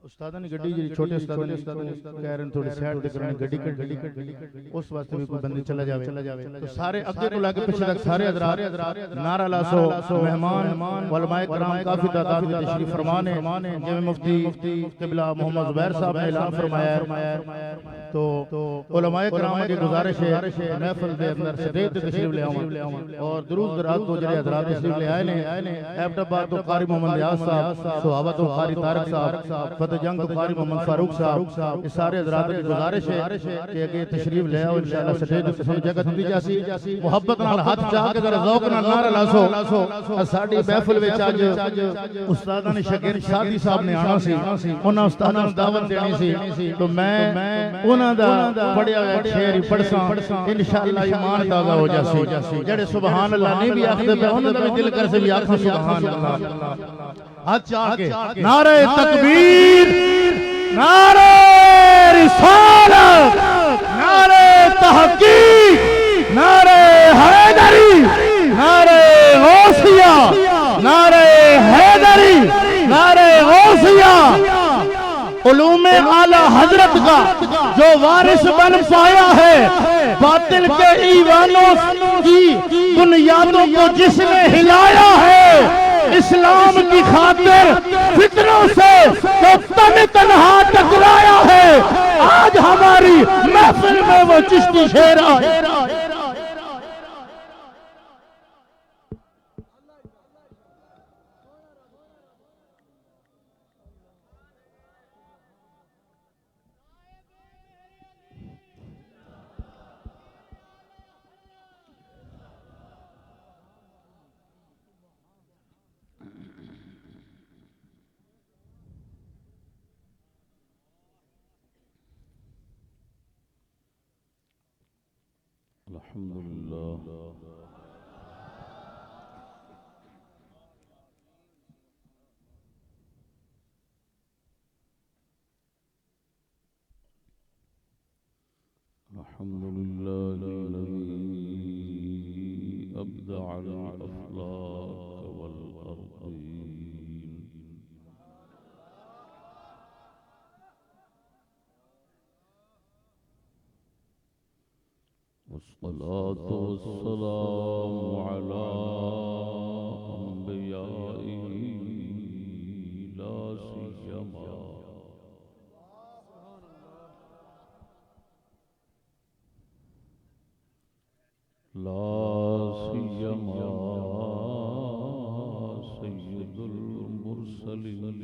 उस्तादा ने गड्डी जी छोटे उस्तादा ने कह रहे थोड़ी साइड ते करनी गड्डी कट उस वास्ते भी कोई बंदी चला जावे तो सारे अगे तो लाके पीछे तक सारे हजरात नारा लासो मेहमान उलमाए कराम काफी तादाद में तशरीफ फरमा ने जिवें मुफ्ती किबला मोहम्मद जुबैर साहब ने ऐलान फरमाया है तो उलमाए कराम की गुजारिश है महफिल के अंदर सदैव तशरीफ ले आवन और दुरूद दराज तो जरे हजरात तशरीफ ले आए ने एबटाबाद तो कारी मोहम्मद रियाज साहब सोहाबा तो कारी तारक साहब फतेह जंग तो कारी मोहम्मद फारूक साहब इस सारे हजरात की गुजारिश है कि आगे तशरीफ ले आओ इंशाअल्लाह सदैव तशरीफ जगह दी जासी मोहब्बत नाल हाथ चाह के जरा ज़ौक नाल नारा लासो साडी महफिल विच अज उस्तादा ने शागिर्द शादी साहब ने आना सी उन्हां उस्तादां नूं दावत देनी सी तो मैं उन्हां दा पढ़िया होया शेर ही पढ़सां इंशाअल्लाह ईमान ताज़ा हो जासी जेड़े सुभान अल्लाह नहीं भी आखदे पे उन्हां दा भी दिल कर से भी आखो सुभान अल्लाह हाथ चाह के नारे तकबीर नारे रिसालत नारे तहकीक नारे हैदरी नारे गौसिया नारे हैदरी नारे गौसिया उलूमे आला हजरत का जो वारिस बन पाया है बातिल के ईवानों की बुनियादों को जिसने हिलाया है इस्लाम की खातिर फितरों से तो तन तन्हा टकराया है आज हमारी महफिल में वो चिश्ती शेरा है अल्हम्दुलिल्लाह अल्हम्दुलिल्लाहिल्लज़ी अब्दअल अफ़लाक वल अर्दीन वस्सलातु वस्सलामु अला अंबियाइही ला सियमा सय्यदुल मुरसलीन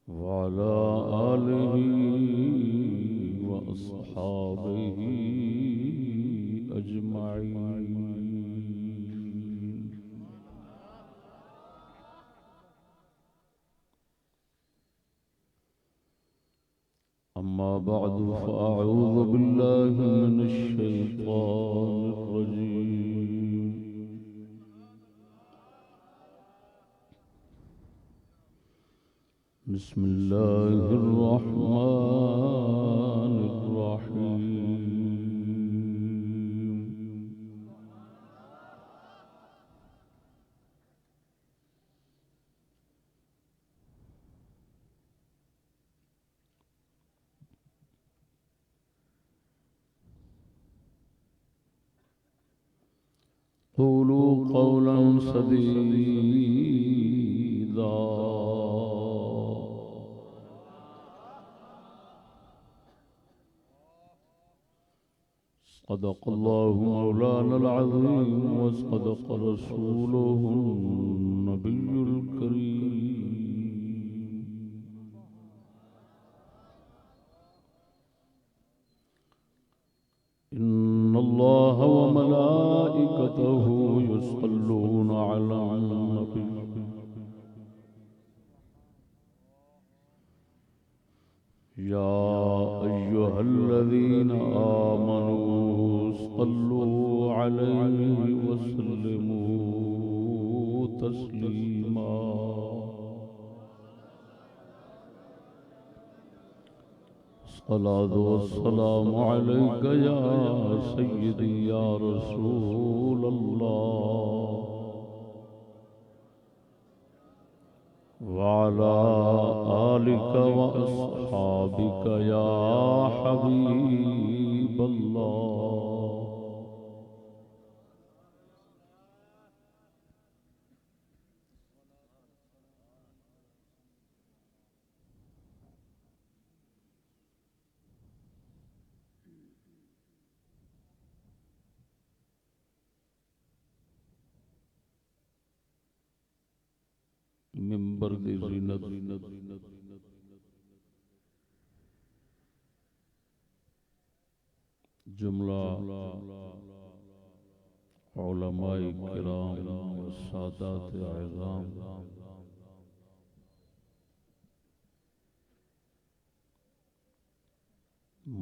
वअला आलिही व अस्हाबिही अजमईन। अम्मा बअदु फ़अऊज़ु बिल्लाहि मिनश शैतानिर रजीम। बिस्मिल्लाहिर रहमानिर रहीम। क़ूलू क़ौलन सदीदा सदक़ल्लाहु मौलानल अज़ीम व सदक़ रसूलुहुन नबियुल करीम। इन्नल्लाह व मलाइकतहु युसल्लूना अलन नबी या अय्युहल्लज़ीना आमनू सल्लू अलैहि व सल्लिमू तस्लीमा। अस्सलातु वस्सलामु अलैका या सय्यदी या रसूल अल्लाह वअला आलिका व अस्हाबिका या हबीब अल्लाह। मिंबर दी ज़ीनत जुमला उलमाए किराम सादात आज़ाम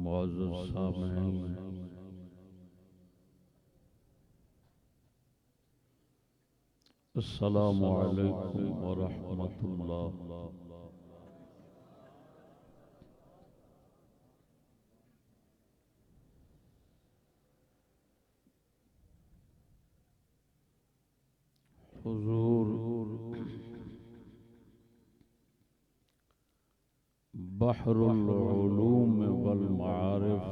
मुअज़्ज़ज़ सामिईन, अस्सलामु अलैकुम व रहमतुल्लाह। हुजूर बहरुल उलूम वल मारिफ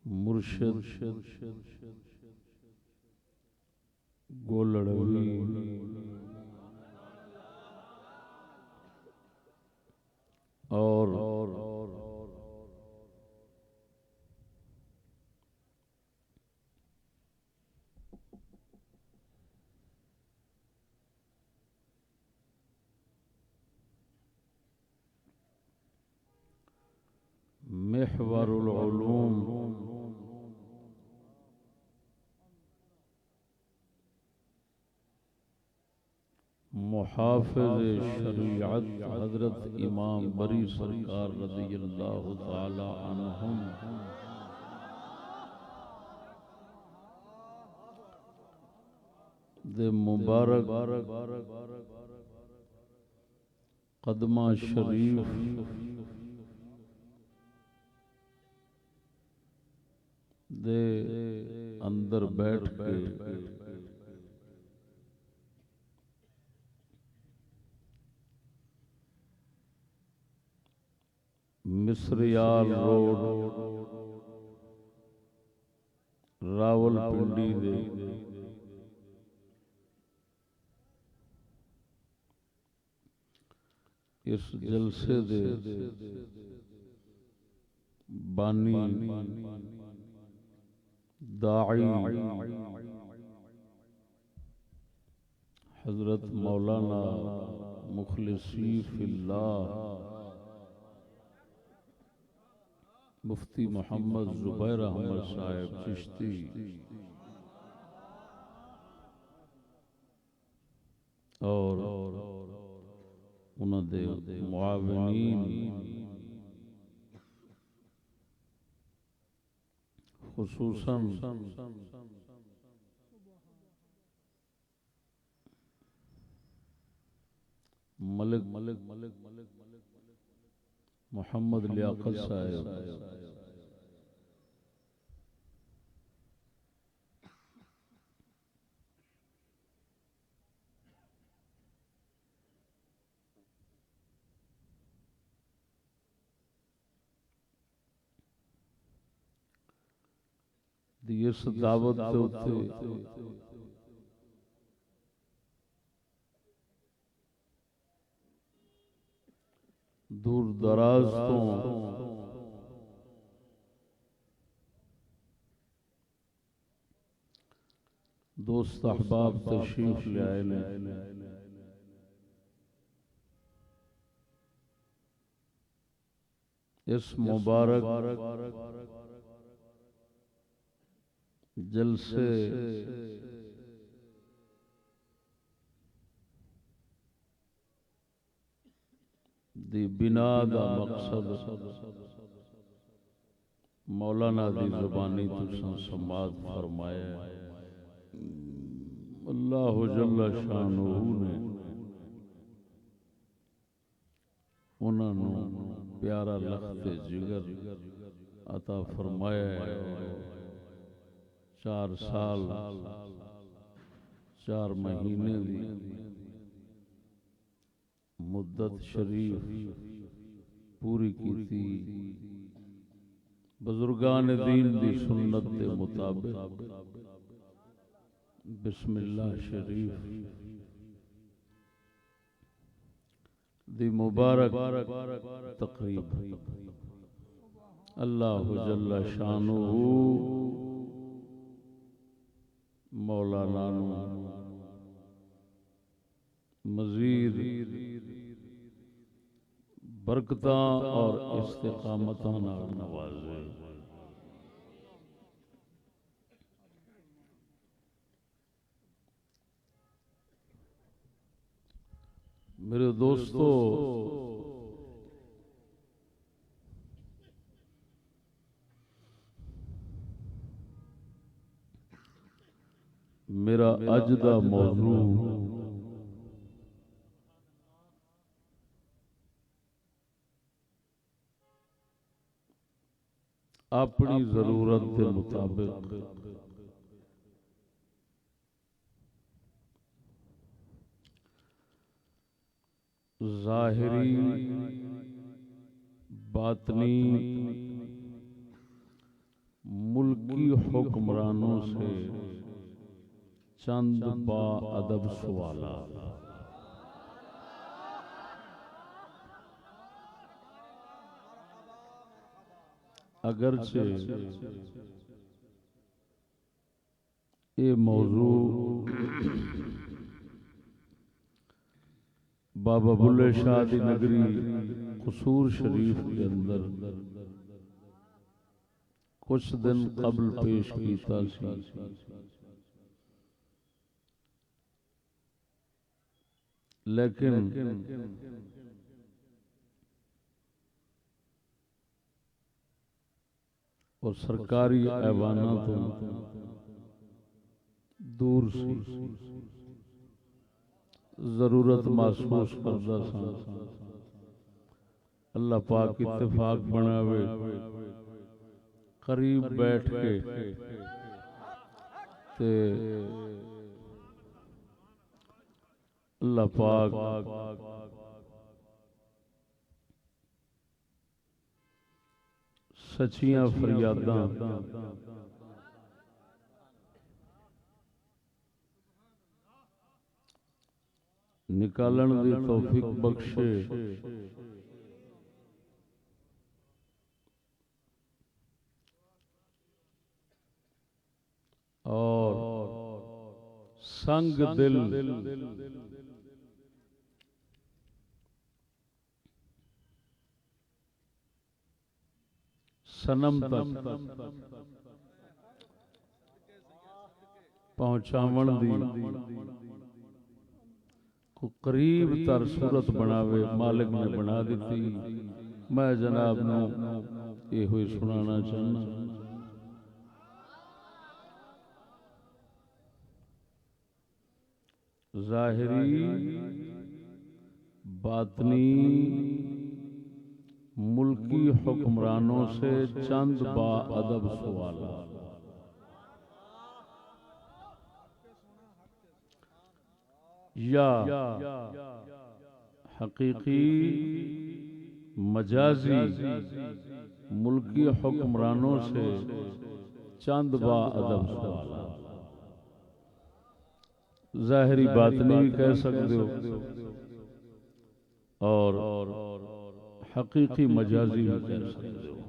मुर्शिद गोलड़वी और महवरुल उलूम मुहाफ़िज़ शरीअत हज़रत इमाम बरी सरकार रज़ियल्लाहु ताला अन्हुम दे मुबारक कदमा शरीफ दे अंदर बैठ के मिस्रियाल रोड रावलपिंडी दे इस जलसे दे बानी दाई हजरत मौलाना मुखलिसी फिल्लाह मुफ्ती मोहम्मद जुबैर अहमद साहब चिश्ती और उन्होंने मुआविनीन खुसूसन मलिक मोहम्मद लियाकत साहब इस दावत के उत्ते दूर दराज तो दोस्त अहबाब तशरीफ ले आए ने। इस मुबारक जलसे दी बिना दा मकसद मौलाना दी ज़ुबानी तुसां समात फरमाया। अल्लाह जल्ला शानहू ने उन्होंने प्यारा लखते जिगर अता फरमाया है। 4 साल 4 महीने की मुद्दत शरीफ पूरी की थी बुजुर्गान दीन दी सुन्नत के मुताबिक। बिस्मिल्लाह शरीफ दी मुबारक तकरीब अल्लाह जल्ला शानुहु मौलाना मजीद बरकतां और इस्तिकामतां नाल नवाजे। मेरे दोस्तों, मेरा अज दा मौजू अपनी जरूरत के मुताबिक ज़ाहिरी बातनी मुल्की हुक्मरानों से चंद बाअदब सवालात। अगरचे ये मौजू बाबा बुल्ले शाह दी नगरी कसूर शरीफ के अंदर कुछ दिन कबल पेश किया सी। लेकिन और सरकारी ऐवाना तो दूर सी जरूरत महसूस करता सा। अल्लाह पाक इत्तेफाक बनावे करीब बैठ के ते अल्लाह पाक सच्चियां फरियादां निकालन दी तौफीक बख्शे। और संग दिल सनम तक पहुंचावन दी को करीब तर सूरत बनावे मालिक ने बना दी। मैं जनाब नू ये हुई सुनाना चाहना। ज़ाहिरी बातनी मुल्की हुक्मरानों से चंद बाअदब सवालात। या हकीकी मजाजी मुल्की हुक्मरानों से चंद बाअदब सवालात। ज़ाहिरी बातनी भी कह सकते हो और हकीकी मजाजी भी कह सकते हो।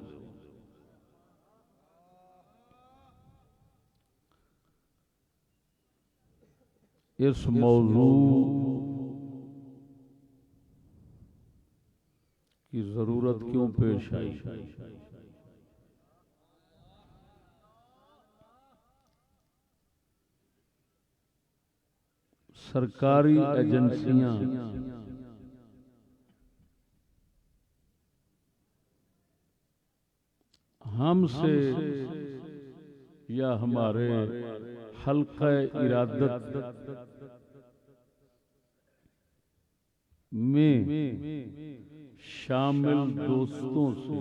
इस मौजू की जरूरत क्यों पेश आई? सरकारी एजेंसियां हमसे या हमारे हल्का इरादत में शामिल दोस्तों से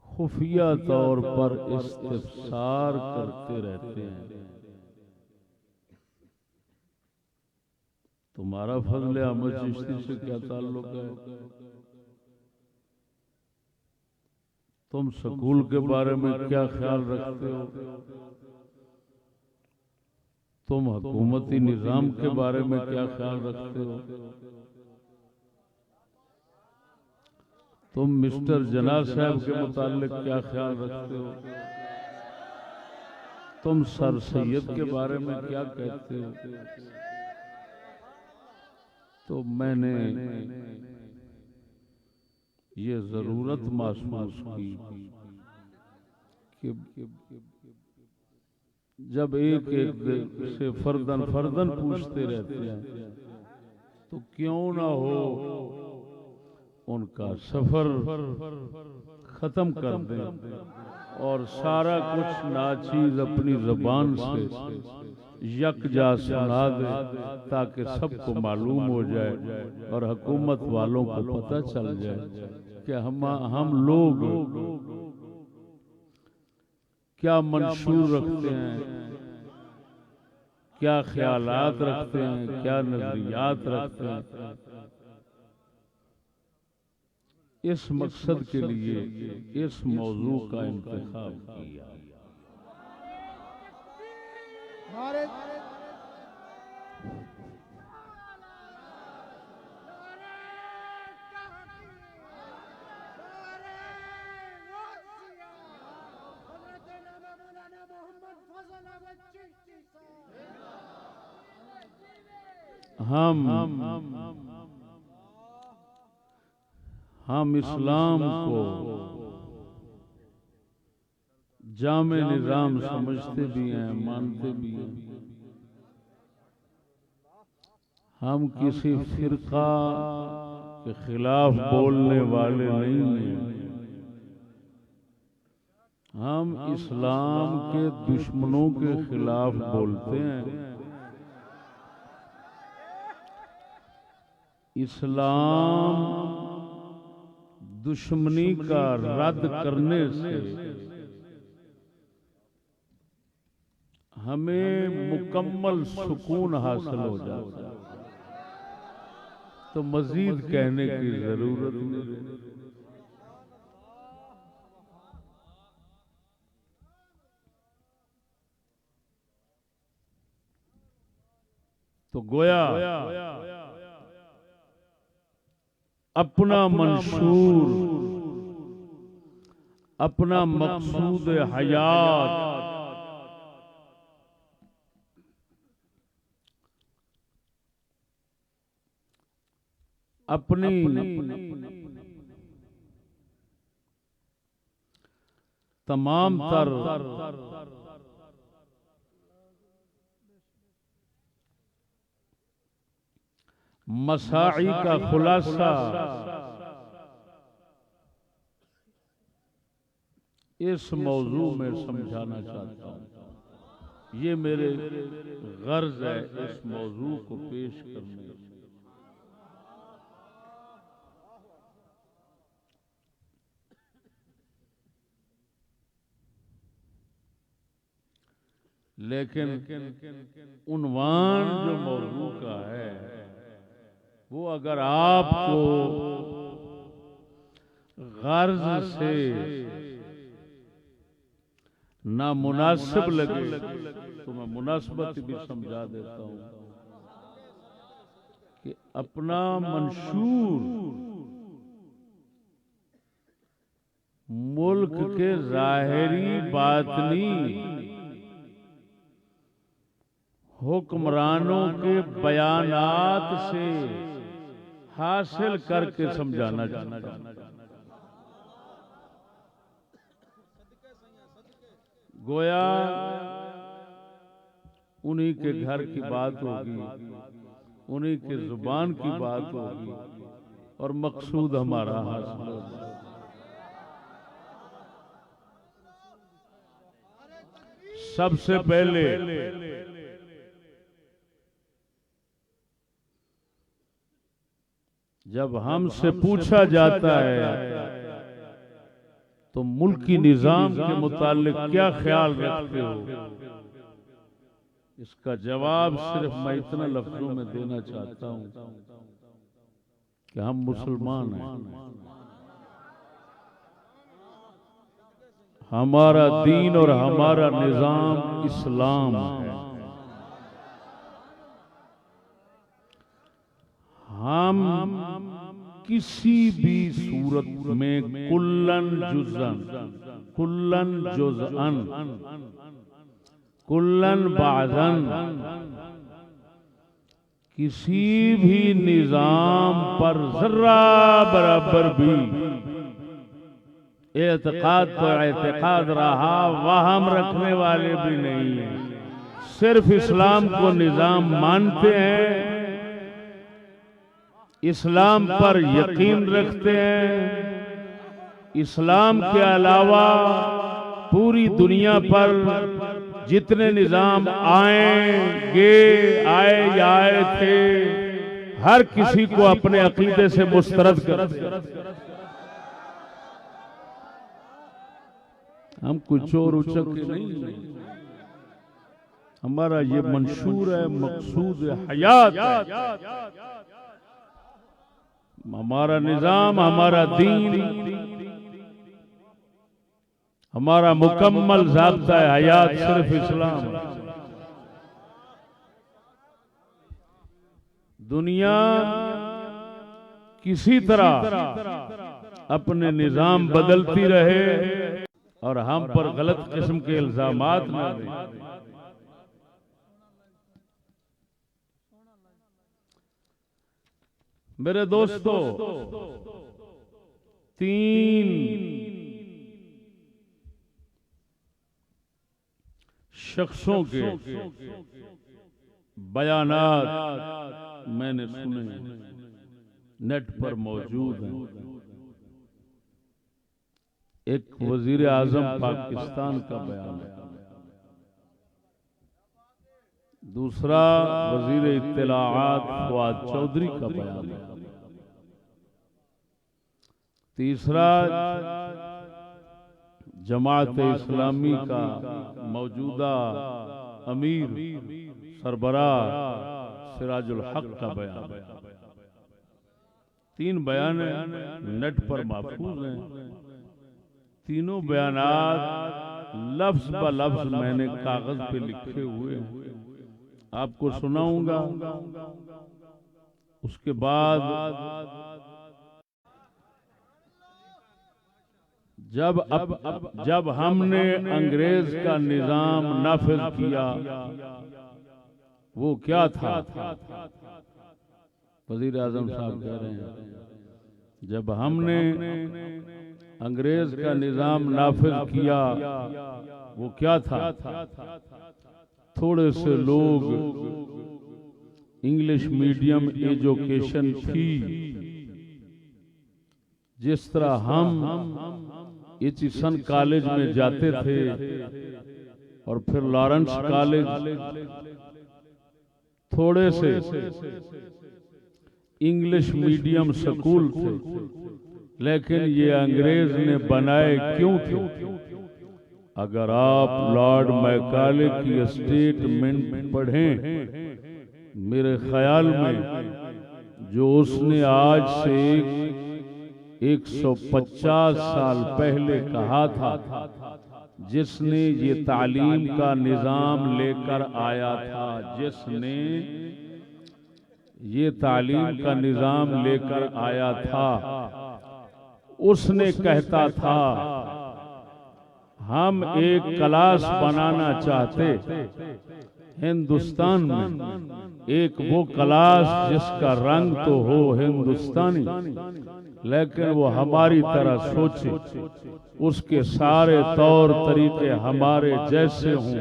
खुफिया तौर पर इस्तिफसार करते रहते हैं। तुम्हारा फजल अहमद चिश्ती से क्या ताल्लुक है? तुम स्कूल के बारे में क्या ख्याल रखते हो? तुम हुकूमती निजाम के बारे में क्या ख्याल रखते हो? तुम मिस्टर जना साहब के मुतालिक क्या ख्याल रखते हो? तुम सर सैयद के बारे में क्या कहते हो? तो मैंने ये जरूरत महसूस की कि जब एक एक से फर्दन फर्दन पूछते रहते हैं तो क्यों ना हो उनका सफर खत्म कर दें और सारा कुछ नाचीज अपनी जुबान से यकजा सुना दे ताकि सबको मालूम हो जाए और हुकूमत वालों को पता चल जाए कि हम लोग क्या मंशूर रखते हैं, क्या ख्यालात रखते हैं, क्या नजरियात रखते हैं। इस मकसद के लिए इस मौजू का इंतखाब किया। हम इस्लाम को जामे निजाम समझते भी हैं, मानते भी हैं। हम किसी फिरका के खिलाफ बोलने वाले नहीं हैं। हम इस्लाम के दुश्मनों के खिलाफ बोलते हैं। इस्लाम दुश्मनी का रद्द करने से हमें मुकम्मल सुकून हासिल हो जाता है, तो मजीद कहने की जरूरत नहीं। तो गोया अपना मंशूर, अपना मकसूद हयात अपनी तमाम तर मसाई का खुलासा इस मौजू में समझाना चाहता हूँ। ये मेरे गर्ज है इस मौजू को पेश करने। लेकिन उन्वान जो मौजू का है वो अगर आपको गर्ज से ना मुनासिब लगे तो मैं मुनासिबत भी समझा देता हूं कि अपना मंशूर मुल्क के जाहिरी बातनी हुक्मरानों के बयानात से हासिल करके समझाना चाहता हूं। गोया उन्हीं के घर की बात होगी, उन्हीं के जुबान की बात होगी और मकसूद हमारा हासिल होगा। सबसे पहले जब हमसे पूछा जाता है तो मुल्की निजाम के मुतालिक क्या ख्याल रखते हो, इसका जवाब सिर्फ मैं इतना लफ्जों में देना चाहता हूं कि हम मुसलमान हैं, हमारा दीन और हमारा निजाम इस्लाम है। हम किसी भी सूरत में कुल्लन जुज़अन कुल्लन बादन किसी भी निजाम पर जर्रा बराबर भी एतकाद तो एतकाद रहा वहम रखने वाले भी नहीं है, सिर्फ इस्लाम को निजाम मानते हैं, इस्लाम पर यकीन रखते हैं। इस्लाम के अलावा पूरी दुनिया पर जितने निजाम आए या आए थे, हर किसी को अपने अकीदे से मुस्तरद कर। हम कुछ और उचक के नहीं है, हमारा ये मंशूर है, मकसूद है, हयात है। हमारा निजाम, हमारा दीन, हमारा मुकम्मल ज़ाब्ता है हयात सिर्फ इस्लाम। दुनिया किसी तरह अपने निजाम बदलती रहे और हम पर गलत किस्म के इल्जामात न दें। मेरे दोस्तों, 3 शख्सों के बयानात मैंने सुने, नेट पर मौजूद हैं। एक वजीर आजम पाकिस्तान का बयान है, दूसरा वजीर इत्तलाआत फवाद चौधरी का बयान है, तीसरा जमात इस्लामी का मौजूदा अमीर सरबराह सिराजुल हक का बयान है। 3 बयान नेट पर महफूज हैं। तीनों बयानात लफ्ज ब लफ्ज मैंने कागज पे लिखे हुए आपको सुनाऊंगा। उसके बाद जब हमने अंग्रेज का निजाम नाफिज किया, वो क्या था? वजीर आजम साहब कह रहे हैं, जब हमने अंग्रेज का निजाम नाफिज किया वो क्या था? थोड़े से लोग इंग्लिश मीडियम एजुकेशन थी, जिस तरह हम एचिसन कॉलेज में जाते थे और फिर लॉरेंस कॉलेज, थोड़े से इंग्लिश मीडियम स्कूल थे, लेकिन ये अंग्रेज ने बनाए क्यों थे? अगर आप लॉर्ड मैकाले की स्टेटमेंट पढ़ें, मेरे ख्याल में जो उसने आज से 150 साल पहले कहा था, जिसने ये तालीम का निजाम लेकर आया था, जिसने ये तालीम का निजाम लेकर आया था, उसने कहता था हम एक क्लास बनाना चाहते हिंदुस्तान में, एक वो क्लास जिसका रंग तो हो हिंदुस्तानी, लेकिन वो हमारी तरह सोचे, उसके सारे तौर तरीके हमारे जैसे हों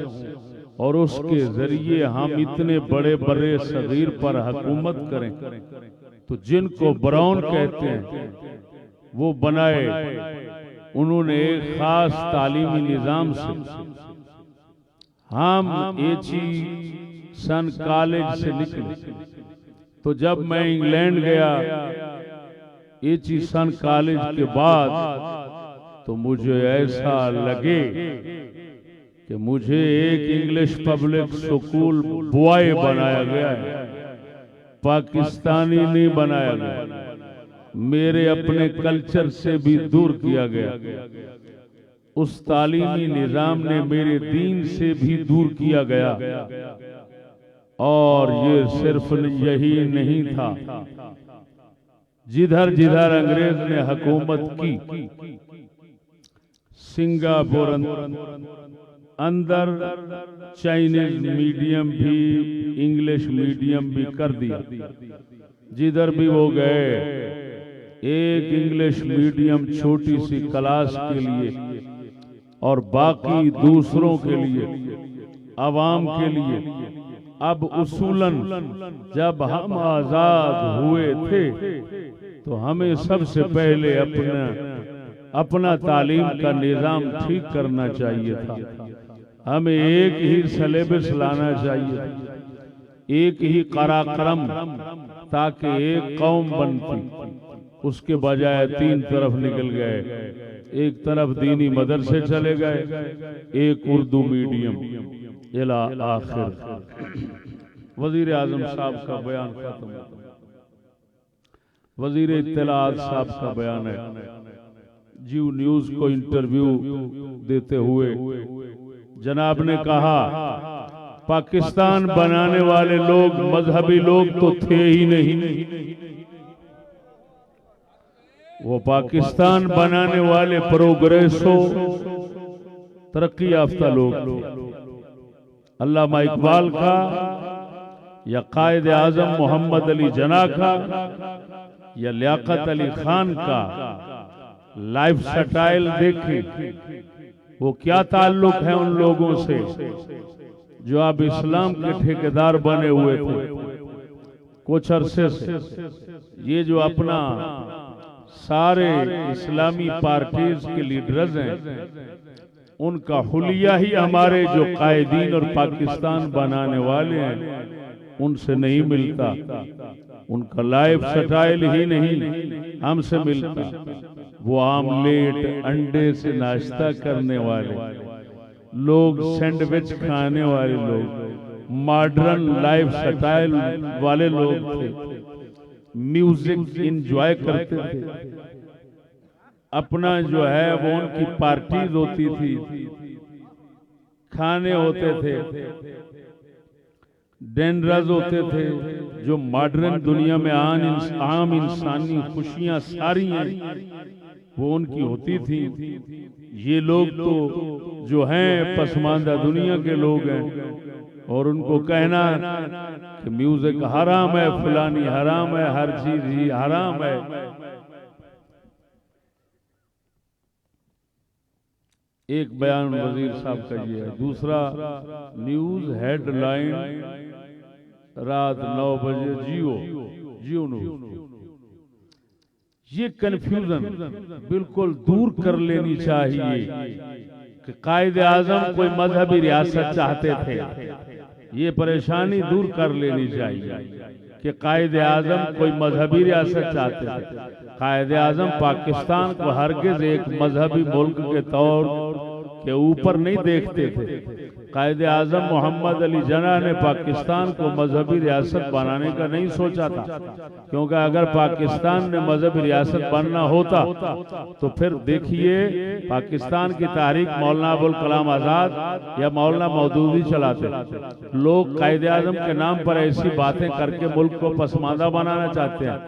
और उसके जरिए हम इतने बड़े बड़े सगीर पर हुकूमत करें। तो जिनको ब्राउन कहते हैं वो बनाए, उन्होंने एक खास तालीमी निजाम से हम एची सन कॉलेज से निकले, तो जब मैं इंग्लैंड गया एची सन कॉलेज के बाद, तो मुझे ऐसा लगे कि मुझे एक इंग्लिश पब्लिक स्कूल बॉय बनाया गया है, पाकिस्तानी नहीं बनाया गया। मेरे अपने कल्चर से भी दूर किया गया। उस तालीमी निजाम ने मेरे दीन से भी दूर किया गया। और ये सिर्फ यही नहीं था, जिधर जिधर अंग्रेज ने हुकूमत की, सिंगापुर अंदर चाइनीज मीडियम भी, इंग्लिश मीडियम भी कर दिया। जिधर भी वो गए, एक इंग्लिश मीडियम छोटी सी क्लास के लिए और बाकी दूसरों के लिए, अवाम के लिए। अब उसूलन जब हम आजाद हुए थे, तो हमें सबसे पहले अपना तालीम का निजाम ठीक करना चाहिए था। हमें एक ही सिलेबस लाना चाहिए, एक ही कराक्रम, ताकि एक कौम बनती। उसके बजाय तीन तरफ निकल गए, एक तरफ दीनी मदरसे चले गए, एक उर्दू मीडियम, इला आखिर। वजीर आजम साहब का बयान खत्म। वजीर इत्तलात साहब का बयान है। जीव न्यूज को इंटरव्यू देते हुए जनाब ने कहा, पाकिस्तान बनाने वाले लोग मजहबी लोग तो थे ही नहीं, वो पाकिस्तान बनाने वाले प्रोग्रेसो तरक्की याफ्ता लोग थे। अल्लामा इकबाल का या कायद आजम मोहम्मद अली जना का या लियाकत अली खान का लाइफ स्टाइल देखें, वो क्या ताल्लुक है उन लोगों से जो अब इस्लाम के ठेकेदार बने हुए थे कुछ अरसे से। ये जो अपना सारे इस्लामी पार्टीज के लीडर्स हैं, उनका हुलिया ही हमारे जो कायदीन और पाकिस्तान बनाने वाले हैं उनसे नहीं मिलता। उनका लाइफ स्टाइल ही नहीं हमसे मिलता। वो आमलेट अंडे से नाश्ता करने वाले लोग, सैंडविच खाने वाले लोग, मॉडर्न लाइफ स्टाइल वाले लोग थे। म्यूजिक एंजॉय करते थे। अपना जो है वो उनकी पार्टीज होती थी, खाने होते थे, डेनरस होते थे, जो मॉडर्न दुनिया में आम इंसानी खुशियां सारी हैं वो उनकी होती थी। ये लोग तो जो हैं पसमानदा दुनिया के लोग हैं, और उनको कहना कि म्यूजिक हराम है, फलानी हराम है, हर चीज ही हराम है। एक बयान वजीर साहब का ये है। दूसरा, न्यूज हेडलाइन रात 9 बजे जियो न्यूज। ये कंफ्यूजन बिल्कुल दूर कर लेनी चाहिए कि कायदे आजम कोई मजहबी रियासत चाहते थे। ये परेशानी दूर कर लेनी चाहिए कि कायदे आजम कोई मजहबी रियासत चाहते थे। कायदे आजम पाकिस्तान को हरगिज एक मजहबी मुल्क के तौर के ऊपर नहीं देखते थे। कायदे आजम मोहम्मद अली जना ने पाकिस्तान को मजहबी रियासत बनाने का नहीं सोचा था, क्योंकि अगर पाकिस्तान ने मजहबी रियासत बनना होता तो फिर देखिए पाकिस्तान की तारीख मौलाना अबुल कलाम आजाद या मौलाना मौदूदी चलाते। लोग कायदे आजम के नाम पर ऐसी बातें करके मुल्क को पसमानदा बनाना चाहते हैं।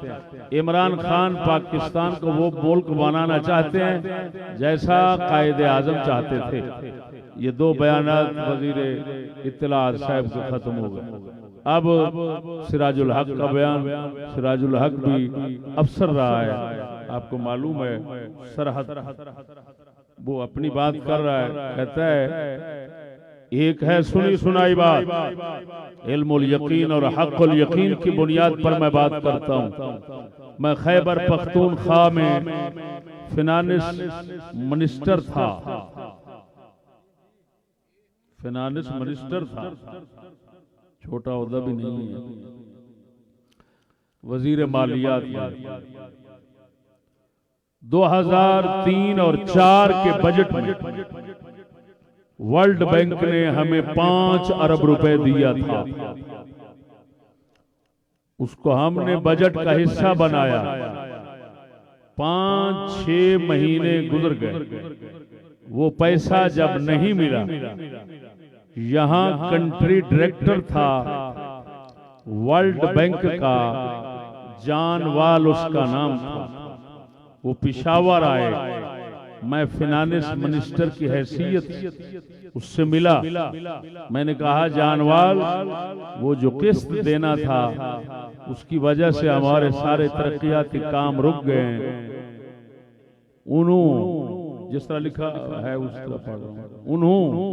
इमरान खान पाकिस्तान को वो मुल्क बनाना चाहते हैं जैसा कायदे आजम चाहते थे। ये दो बयानात वजीर इत्तलात साहब के खत्म हो गए। अब सिराजुल हक का बयान। सिराजुल हक भी अफसर रहा है, आपको मालूम है, सरहद। वो अपनी बात कर रहा है, कहता है एक है सुनी सुनाई बात, इल्मुल यकीन और हक़ुल यकीन की बुनियाद पर मैं बात करता हूँ। मैं खैबर पख्तूनख्वा में फिनांस मिनिस्टर था। फाइनेंस मिनिस्टर था, छोटा ओहदा भी नहीं है, वजीर मालियात में 2003 और 4 के बजट में वर्ल्ड बैंक ने हमें 5 अरब रुपए दिया था। उसको हमने बजट का हिस्सा बनाया। 5-6 महीने गुजर गए, वो पैसा जब नहीं मिला, यहां कंट्री डायरेक्टर था वर्ल्ड बैंक का, जानवाल उसका नाम था, वो पेशावर आए। मैं फाइनेंस मिनिस्टर की हैसियत उससे मिला। मैंने कहा जानवाल, वो जो किस्त देना था उसकी वजह से हमारे सारे तरक्याती काम रुक गए हैं। उन्होंने जिस तरह लिखा है उस तरह पढ़ रहा हूं, उन्होंने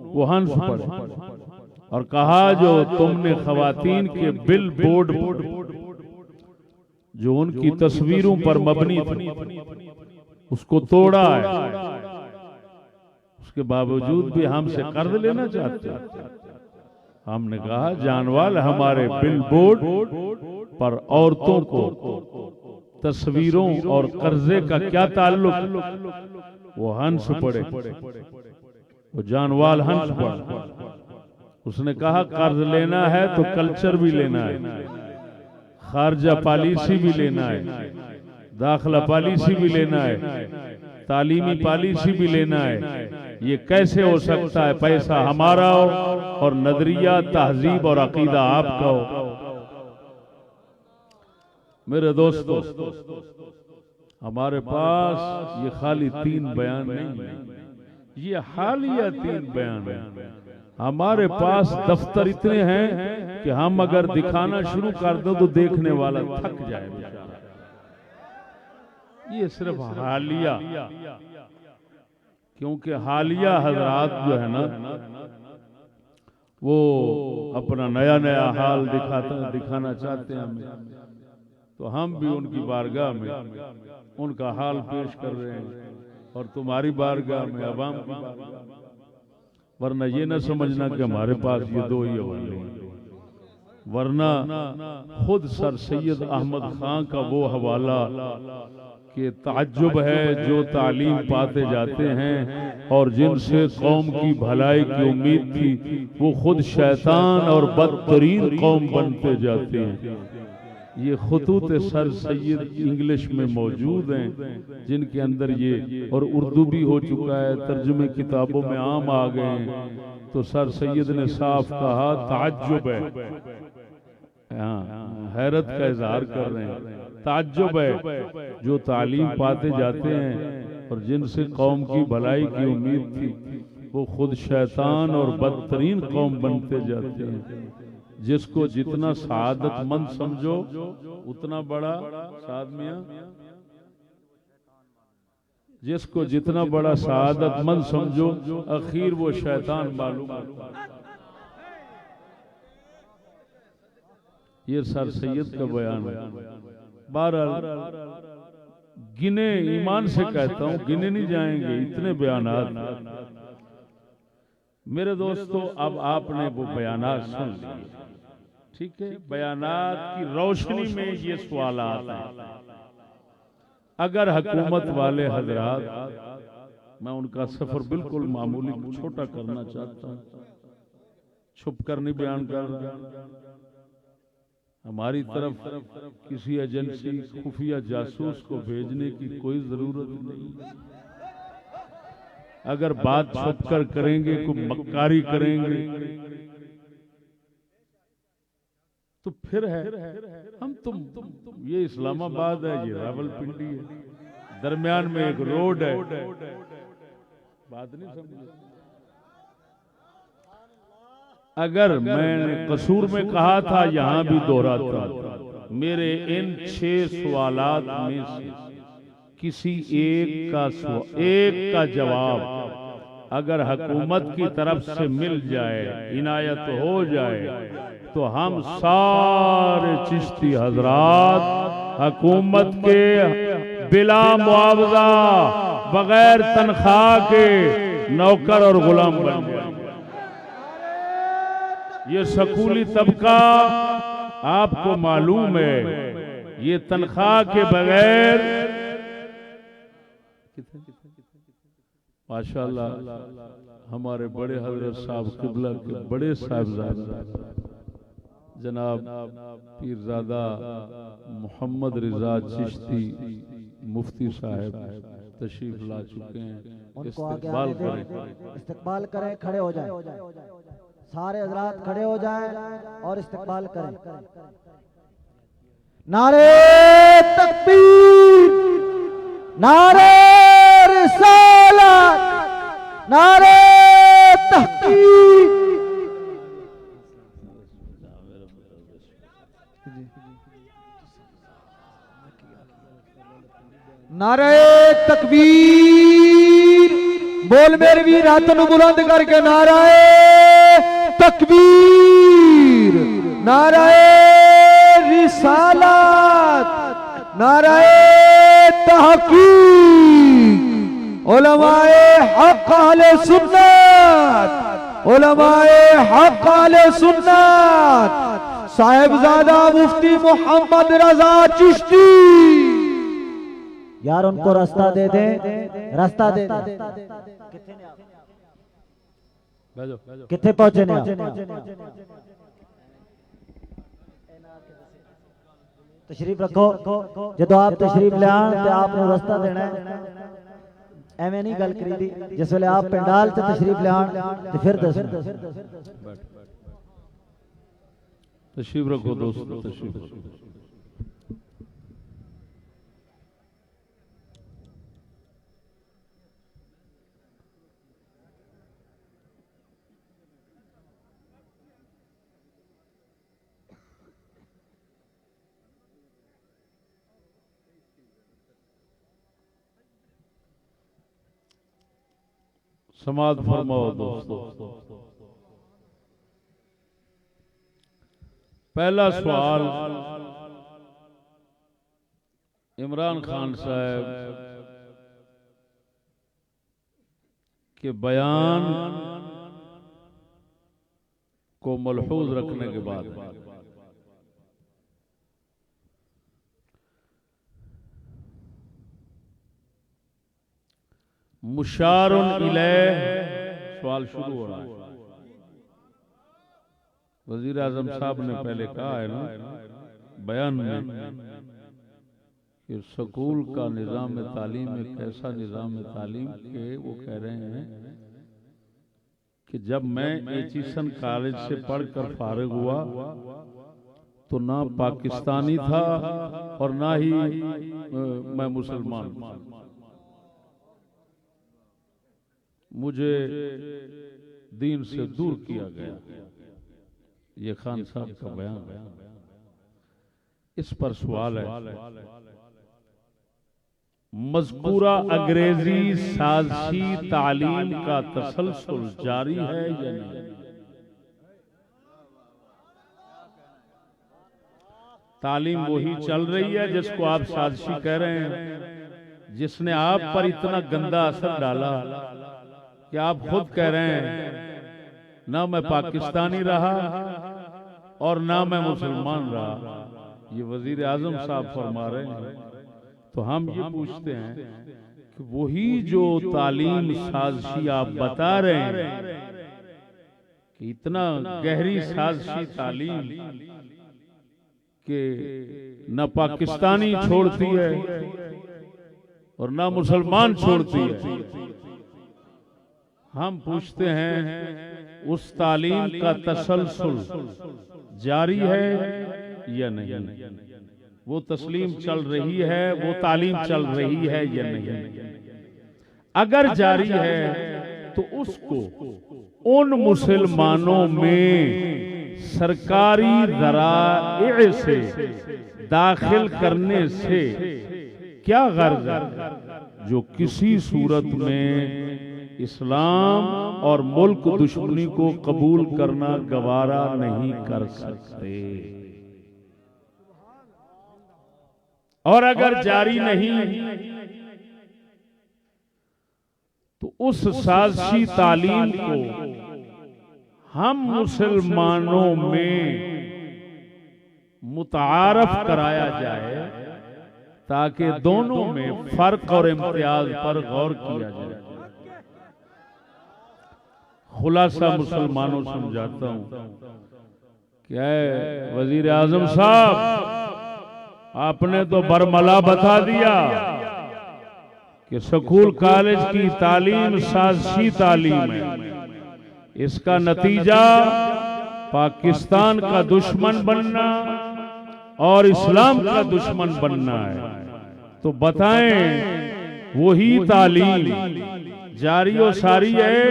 वो हंस पढ़े और कहा जो तुमने खवातीन के बिल बोर्ड जो उनकी तस्वीरों पर मबनी थी उसको तोड़ा है, उसके बावजूद भी हमसे कर्ज लेना चाहते हैं। हमने कहा जानवाल, हमारे बिल बोर्ड पर औरतों को तस्वीरों और कर्जे का क्या ताल्लुक? वो हंस पड़े, वो जानवाल हंस पड़े। उसने कहा कर्ज लेना है तो कल्चर भी लेना है, खारजा पॉलिसी भी लेना है, दाखिला पॉलिसी भी लेना है, तालीमी पॉलिसी भी लेना है। ये कैसे हो सकता है पैसा हमारा हो और नजरिया, तहजीब और अकीदा आपका हो? मेरे दोस्तों, हमारे पास ये खाली 3 बयान नहीं है, ये हालिया 3 बयान है। हमारे पास दफ्तर इतने हैं कि हम अगर दिखाना शुरू कर दो तो देखने वाला थक जाए बेचारा। ये सिर्फ हालिया, क्योंकि हालिया हजरात जो है ना, वो अपना नया नया हाल दिखाना चाहते हैं हमें, तो हम भी उनकी बारगाह में उनका हाल पेश कर रहे हैं और तुम्हारी बारगाह में अवाम की बारगाह में। वरना ये न समझना कि हमारे पास ये 2 ही हवाले हैं, वरना खुद सर सैयद अहमद खां का वो हवाला कि ताज्जुब है जो तालीम पाते जाते हैं और जिनसे कौम की भलाई की उम्मीद थी वो खुद शैतान और बदतरीन कौम बनते जाते हैं। ये खुतूत सर सैयद इंग्लिश में मौजूद हैं, जिनके अंदर ये, और उर्दू भी हो चुका है, तर्जुमे किताबों में आम आ गए हैं। तो सर सैयद ने साफ कहा ताज्जुब है, हैरत का इजहार कर रहे हैं, ताज्जुब है जो तालीम पाते जाते हैं और जिनसे कौम की भलाई की उम्मीद थी वो खुद शैतान और बदतरीन कौम बनते जाते हैं। जिसको जितना सआदतमंद समझो उतना बड़ा सादमिया, जिसको जितना बड़ा सआदतमंद समझो आखिर वो शैतान मालूम होता है। ये सर सैयद का बयान है। बहरहाल गिने, ईमान से कहता हूं गिने नहीं जाएंगे इतने बयानात। मेरे दोस्तों, अब आपने वो बयानात सुन लिए, ठीक है? बयानात की रोशनी में ये सवालात हैं। अगर हुकूमत वाले हजरात, मैं उनका सफर बिल्कुल मामूली छोटा करना चाहता हूं, छुप कर नहीं बयान कर रहा। हमारी तरफ किसी एजेंसी, खुफिया जासूस को भेजने की कोई जरूरत नहीं। अगर बात छुप कर करेंगे, कोई मक्कारी करेंगे तो फिर है हम तुम। ये इस्लामाबाद है, ये रावलपिंडी है, दरमियान में एक रोड है। बात नहीं समझे? अगर मैंने कसूर में कहा था, यहां भी दोहराता हूं, मेरे इन 6 सवालात में से किसी एक का जवाब अगर हुकूमत की तरफ से मिल जाए, इनायत हो जाए, तो हम सारे चिश्ती हजरात हुकूमत के बिला मुआवजा, बगैर तनख्वाह के नौकर और गुलाम बन जाए। ये स्कूली तबका आपको मालूम है, ये तनख्वाह के बगैर माशाअल्लाह हमारे बड़े हजरत साहब किबला के बड़े साहिबजादा जनाब पीरजादा मोहम्मद रिजा चिश्ती मुफ्ती साहब तशरीफ ला चुके हैं। इस्तकबाल करें, इस्तकबाल करें, खड़े हो जाएं, सारे हजरात खड़े हो जाएं और इस्तकबाल करें। नारे तकबीर, नारे रिसालत, नारे तहकीक। नारे तकबीर, बोल मेरे वीर हाथों बुलंद करके नारे तकबीर, नारे रिसालत, नारे तहकीक। उलमाए हक अहले सुन्नत, उलमाए हक अहले सुन्नत, साहिबजादा मुफ्ती मोहम्मद रजा चिश्ती। यार उनको रास्ता दे दे, रास्ता दे दे। कितने पहुंचे ने तशरीफ रखो। जो आप तशरीफ ले आन ते आपको रास्ता देना है, एवं नहीं गल करी दी। जिस वे आप पंडाल से तशरीफ ले आन ते फिर दसना। तशरीफ रखो दोस्तों, तशरीफ रखो। समाज फरमाओ दोस्तों। पहला सवाल इमरान खान साहब के बयान को मलहूज रखने के बाद मुशारुन इलैह सवाल शुरू हो रहा है। वजीर आजम साहब ने पहले कहा है ना बयान में कि स्कूल का निज़ाम तालीम एक ऐसा निज़ाम तालीम के वो कह रहे हैं कि जब मैं एचिसन कॉलेज से पढ़कर फारिग हुआ तो ना पाकिस्तानी था और ना ही मैं मुसलमान। मुझे दीन से दूर किया गया। ये खान साहब का बयान। इस पर सवाल है, मज़कूरा अंग्रेजी साज़शी तालीम का तसलसल जारी है या नहीं? तालीम वही चल रही है जिसको आप साज़शी कह रहे हैं, जिसने आप पर इतना गंदा असर डाला कि आप खुद कह रहे हैं ना मैं पाकिस्तानी रहा और ना मैं मुसलमान रहा। ये वजीर आजम साहब फरमा रहे हैं। तो हम ये पूछते हैं कि वही जो तालीम साज़शी आप बता रहे हैं कि इतना गहरी साज़शी तालीम कि न पाकिस्तानी छोड़ती है और ना मुसलमान छोड़ती है, हम पूछते हैं उस तालीम का तसलसल जारी है या नहीं? वो तस्लीम चल रही है, वो तालीम चल रही है या नहीं? अगर जारी है तो उसको उन मुसलमानों में सरकारी ज़राए से दाखिल करने से क्या गर्ज है जो किसी सूरत में इस्लाम और मुल्क दुश्मनी को कबूल करना गवारा नहीं कर सकते। और अगर जारी नहीं तो उस साज़शी तालीम को हम मुसलमानों में मुतारफ कराया जाए ताकि दोनों में फर्क और इम्तियाज पर गौर किया जाए। खुलासा मुसलमानों समझाता हूं। क्या है वजीर आजम साहब, आपने तो बरमला बता दिया कि स्कूल कॉलेज की तालीम साजिशी तालीम है। इसका नतीजा पाकिस्तान का दुश्मन बनना और इस्लाम का दुश्मन बनना है। तो बताएं वही तालीम जारी और सारी है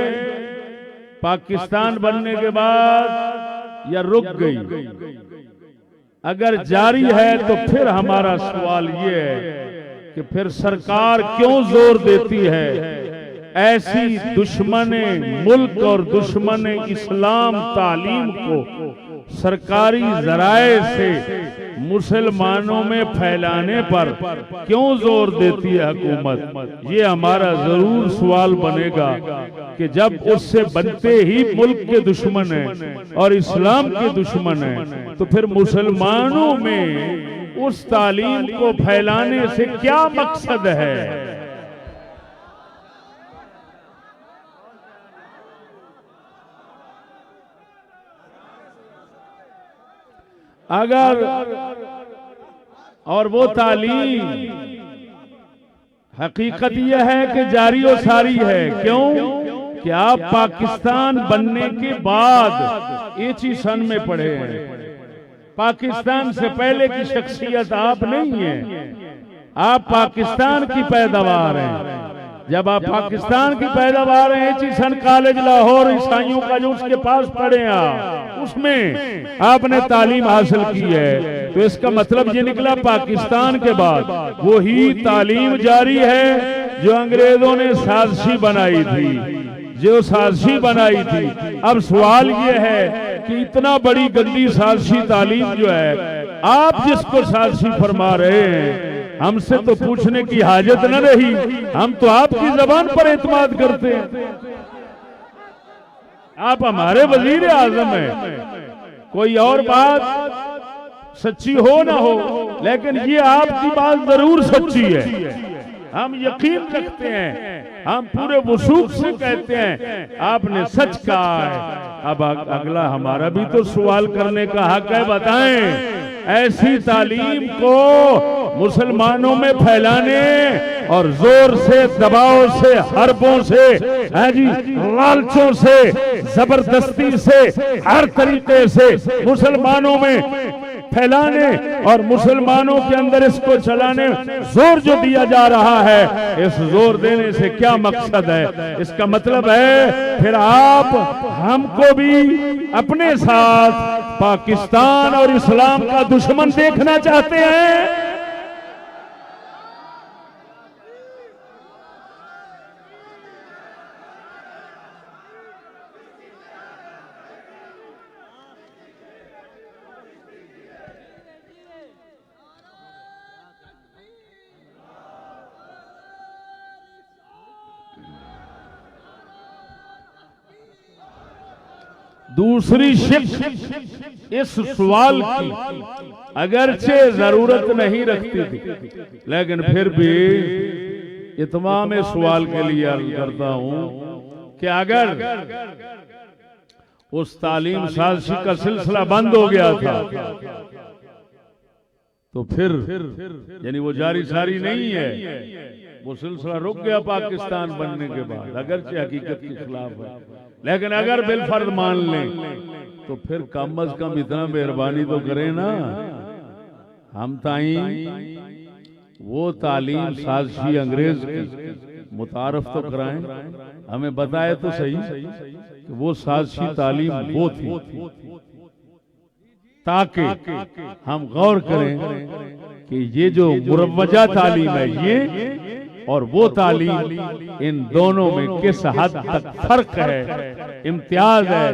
पाकिस्तान बनने के बाद या रुक गई? अगर जारी है तो फिर हमारा सवाल ये है कि फिर सरकार क्यों जोर देती है ऐसी दुश्मन मुल्क और दुश्मन इस्लाम तालीम को सरकारी जराए से मुसलमानों में फैलाने पर क्यों जोर देती है हुकूमत? ये हमारा जरूर सवाल बनेगा कि जब उससे बनते ही मुल्क के दुश्मन हैं और इस्लाम के दुश्मन हैं, तो फिर मुसलमानों में उस तालीम को फैलाने से क्या मकसद है? अगर और वो तालीम हकीकत यह है कि जारी और सारी है। क्यों कि आप पाकिस्तान बनने के बाद एक ही सन में पढ़े हैं। पाकिस्तान से पहले की शख्सियत आप नहीं हैं, आप पाकिस्तान की पैदावार हैं। जब आप पाकिस्तान की पैदावार हैं, एक ही सन कॉलेज लाहौर ईसाइयों का जो उसके पास पढ़े आप, उसमें आपने तालीम हासिल की है। तो इसका मतलब ये निकला पाकिस्तान के बाद वही तालीम जारी है जो अंग्रेजों ने साजिशी बनाई थी, जो साजिशी बनाई थी। अब सवाल ये है कि इतना बड़ी गंदी साजिशी तालीम जो है, आप जिसको साजिशी फरमा रहे हैं, हमसे तो पूछने की हाजत न रही। हम तो आपकी जबान पर एतमाद करते हैं। आप हमारे वजीर आजम हैं। कोई और बात सच्ची हो ना हो, लेकिन ये आपकी बात जरूर सच्ची है। हम यकीन रखते हैं, हम पूरे वसूख से कहते हैं आपने सच कहा है। अब अगला हमारा भी तो सवाल करने का हक है। बताएं ऐसी तालीम को मुसलमानों में फैलाने और जोर से, दबाव से, हरबों से, जी लालचों से, जबरदस्ती से, हर तरीके से मुसलमानों में फैलाने और मुसलमानों के अंदर इसको चलाने जोर जो दिया जा रहा है, इस जोर देने से क्या मकसद है? इसका मतलब है फिर आप हमको भी अपने साथ पाकिस्तान और इस्लाम का दुश्मन देखना चाहते हैं। दूसरी शिक इस सवाल की अगरचे जरूरत नहीं रखती थी, लेकिन फिर भी इत्माम सवाल के लिए अर्ज करता हूं कि अगर उस तालीम साजिशी का सिलसिला बंद हो गया था तो फिर यानी वो जारी सारी नहीं है, वो सिलसिला रुक गया पाकिस्तान बनने के बाद, अगरचे हकीकत के खिलाफ है। लेकिन अगर बिलफर्ज मान लें तो फिर कम अज कम इतना मेहरबानी तो करें ना, हम ताई वो तालीम साजिशी अंग्रेज की मुतारफ तो कराएं, हमें बताए तो सही कि वो साजिशी तालीम वो थी, ताकि हम गौर करें कि ये जो मुरव्वजा तालीम है ये और वो तालीम, इन दोनों में किस हद तक फर्क है, इम्तियाज है।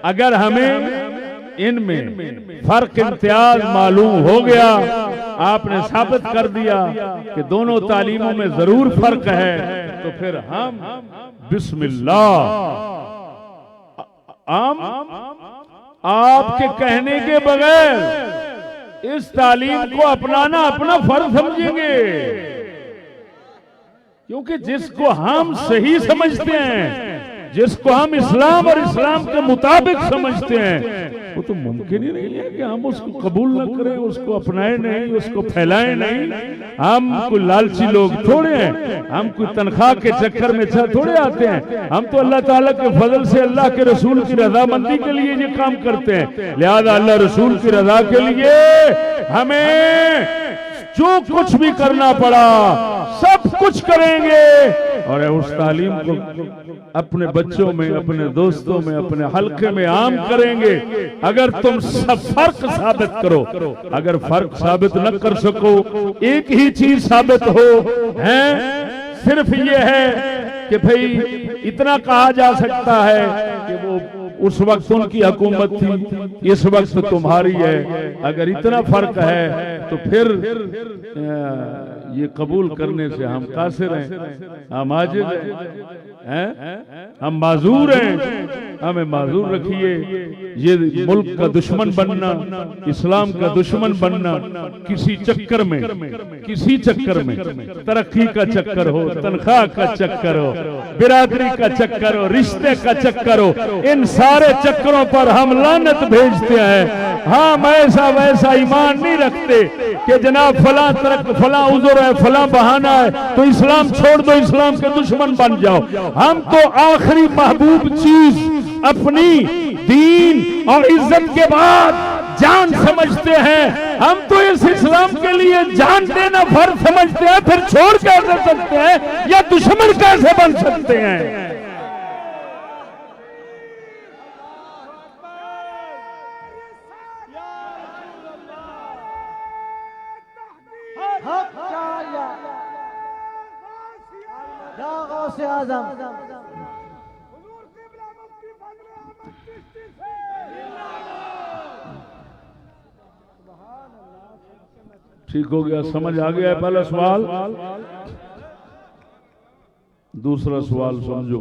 अगर हमें इनमें फर्क इम्तियाज मालूम हो गया, आपने साबित कर दिया कि दोनों तालीमों में जरूर फर्क है, तो फिर हम बिस्मिल्लाह हम आपके कहने के बगैर इस तालीम को अपनाना अपना फर्ज समझेंगे, क्योंकि जिसको हम सही समझते हैं, जिसको हम इस्लाम और इस्लाम के मुताबिक समझते हैं, वो तो मुमकिन ही नहीं है कि हम उसको कबूल न करें, उसको अपनाएं नहीं, उसको फैलाएं नहीं। हम कोई लालची लोग थोड़े हैं, हम कोई तनख्वाह के चक्कर में थोड़े आते हैं। हम तो अल्लाह ताला के फजल से अल्लाह के रसूल की रजामंदी के लिए ये काम करते हैं। लिहाजा अल्लाह रसूल की रजा के लिए हमें जो कुछ भी करना पड़ा सब कुछ करेंगे, और उस तालीम को अपने बच्चों में, अपने दोस्तों में, अपने हल्के में आम करेंगे। अगर तुम सब फर्क साबित करो, अगर फर्क साबित न कर सको, एक ही चीज साबित हो है, सिर्फ ये है कि भाई इतना कहा जा सकता है कि वो उस वक्त उनकी हुकूमत थी, इस वक्त तुम्हारी है। अगर इतना फर्क है तो फिर ये कबूल करने से हम कासिर हैं, हम आजिज हैं, हम माजूर हैं। हमें माजूर रखिए। ये मुल्क का दुश्मन बनना, इस्लाम का दुश्मन बनना, किसी चक्कर में तरक्की का चक्कर हो, तनख्वाह का चक्कर हो, बिरादरी का चक्कर हो, रिश्ते का चक्कर हो, इन सारे चक्करों पर हम लानत भेजते हैं। हम ऐसा वैसा ईमान नहीं रखते कि जनाब फला उज़र है, फला बहाना है तो इस्लाम छोड़ दो, इस्लाम के दुश्मन बन जाओ। हम तो आखिरी महबूब चीज अपनी दीन और इज्जत के बाद जान समझते हैं। हम तो इस इस्लाम के लिए जान देना फर्ज समझते हैं, फिर छोड़ कैसे सकते हैं या दुश्मन कैसे बन सकते हैं। ठीक हो गया, समझ आ गया है पहला सवाल। दूसरा सवाल समझो,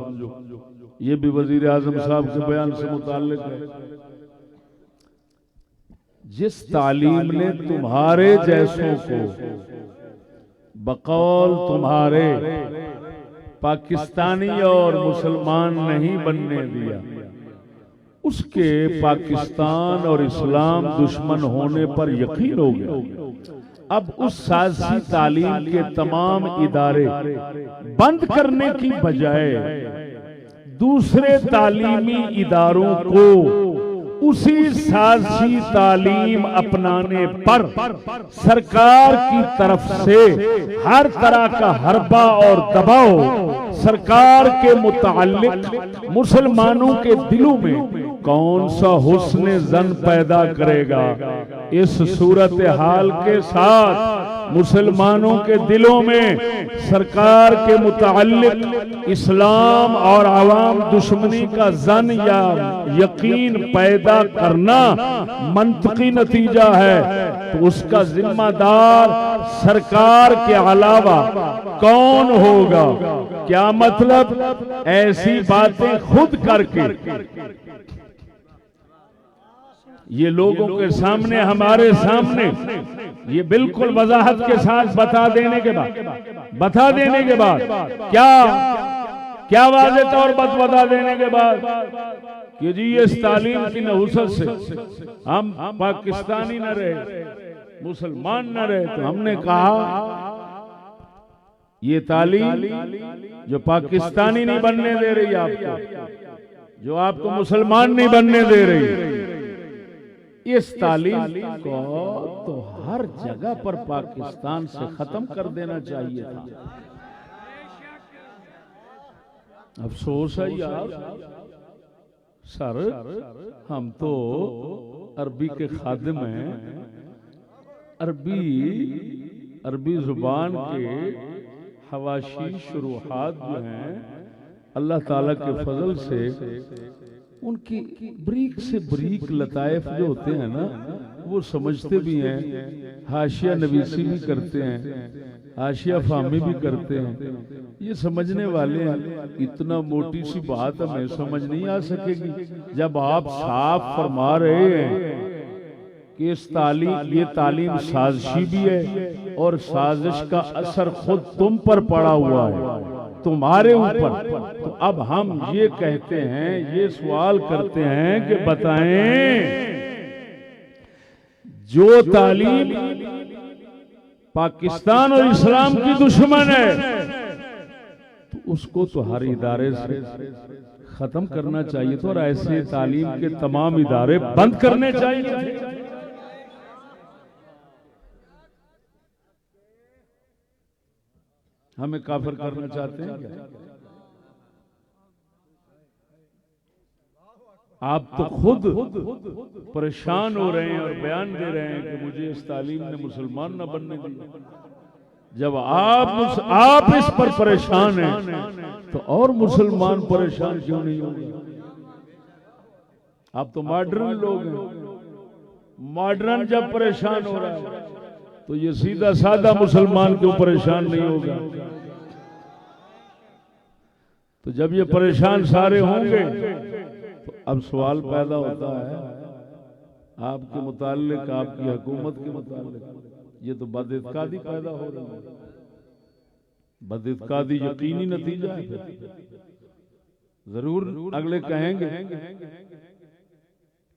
ये भी वजीर आजम साहब के बयान से मुताल्लिक है। जिस तालीम ने तुम्हारे जैसों को बकौल तुम्हारे पाकिस्तानी और मुसलमान नहीं बनने दिया, उसके पाकिस्तान और इस्लाम दुश्मन होने पर यकीन हो गया। अब उस साज़ी तालीम के तमाम इदारे बंद करने की बजाय दूसरे तालीमी इदारों को उसी साज़ी तालीम अपनाने पर सरकार की तरफ से हर तरह का हरबा और दबाव सरकार के मुताल्लिक मुसलमानों के दिलों में कौन सा हुस्न ज़न पैदा करेगा। इस सूरत हाल के साथ मुसलमानों के दिलों में सरकार के मुताल्लिक इस्लाम और आवाम दुश्मनी का ज़न या यकीन पैदा करना मंतकी नतीजा है, तो उसका जिम्मेदार सरकार के अलावा कौन होगा। क्या मतलब, ऐसी बातें खुद करके ये लोगों के सामने, हमारे सामने ये बिल्कुल वजाहत के साथ बता देने के बाद क्या वाज़ेह तौर पर बता देने के बाद कि जी इस तालीम की नहुसत से हम पाकिस्तानी न रहे, मुसलमान न रहे, तो हमने कहा ये तालीम जो पाकिस्तानी नहीं बनने दे रही आपको, जो आपको मुसलमान नहीं बनने दे रही, इस तालीम को तो हर जगह पर पाकिस्तान से खत्म कर देना चाहिए था। अफसोस है यार सर, हम तो अरबी के खादिम हैं, अरबी जुबान के हवाशी शुरूहात जो हैं अल्लाह ताला के फजल से उनकी बरीक से बरीक लताइफ जो होते हैं ना, वो समझते भी हैं, हाशिया नवीसी भी करते हैं, हाशिया फाहमी भी करते हैं। ये समझने वाले हैं। इतना मोटी सी बात हमें समझ नहीं आ सकेगी जब आप साफ फरमा रहे हैं कि ये तालीम साजिशी भी है और साजिश का असर खुद तुम पर पड़ा हुआ है, तुम्हारे ऊपर। तो अब हम ये कहते हैं, ये सवाल करते हैं कि बताएं, जो तालीम पाकिस्तान और इस्लाम की दुश्मन है, तो उसको तो हर इदारे से खत्म करना चाहिए था और ऐसे तालीम के तमाम इदारे बंद करने चाहिए थे। हमें काफिर करना चाहते हैं क्या? आप तो खुद परेशान हो रहे हैं और बयान दे रहे हैं कि मुझे इस तालीम ने मुसलमान न बनने दिया। जब आप इस पर परेशान हैं तो और मुसलमान परेशान क्यों नहीं होंगे? आप तो मॉडर्न लोग हैं। मॉडर्न जब परेशान हो रहा है तो ये सीधा साधा मुसलमान क्यों परेशान नहीं होगा? तो जब ये परेशान सारे होंगे तो अब सवाल पैदा होता है आपके मुताल्लिक, आपकी हुकूमत के मुताल्लिक। ये तो बदइत्कादी पैदा हो रही है। बदइत्कादी यकीनी नतीजा है। जरूर अगले कहेंगे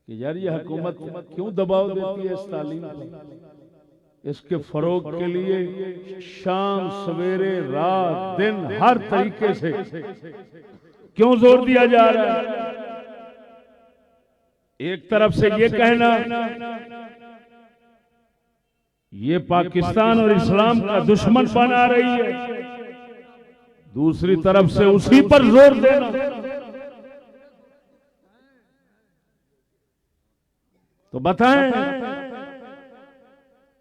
कि यार ये हुकूमत क्यों दबाव देती है इस तालीम पर, इसके फरोग के लिए शाम सवेरे रात दिन हर तरीके से क्यों जोर दिया जा रहा है? एक तरफ से ये कहना ये पाकिस्तान और इस्लाम का दुश्मन बना रही है, दूसरी तरफ से उसी पर जोर देना। तो बताएं,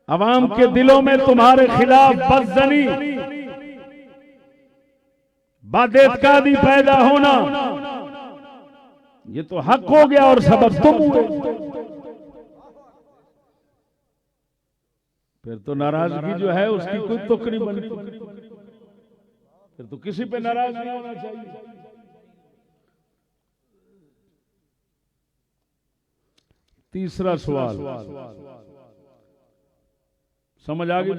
अवाम के दिलों में तुम्हारे खिलाफ बदजनी, बदइत्कादी पैदा होना, ये तो हक हो गया और सबब तुम हुए। फिर तो नाराजगी जो है उसकी कोई तुक नहीं बनती। फिर तो किसी पे नाराज नहीं होना चाहिए। तीसरा सवाल समझ आ गई?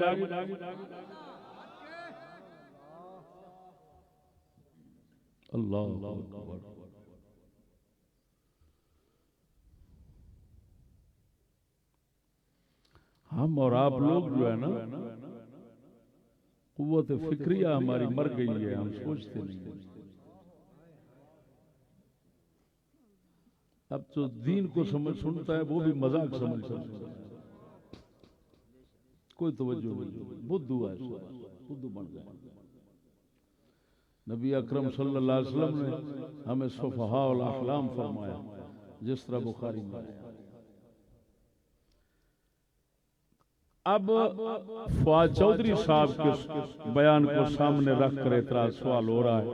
अल्लाह अकबर। हम और आप लोग जो है ना, कुव्वत फिक्रिया हमारी मर गई है, हम सोचते नहीं। अब तो दीन को समझ सुनता है वो भी मजाक समझता है, कोई तवज्जो नहीं। बुद्धू है, बुद्धू बन गया। नबी अकरम सल्लल्लाहु अलैहि वसल्लम ने हमें सुफहा और अहलाम फरमाया, जिस तरह बुखारी में आया। अब फवाद चौधरी साहब के बयान को सामने रखकर इतराज सवाल हो रहा है,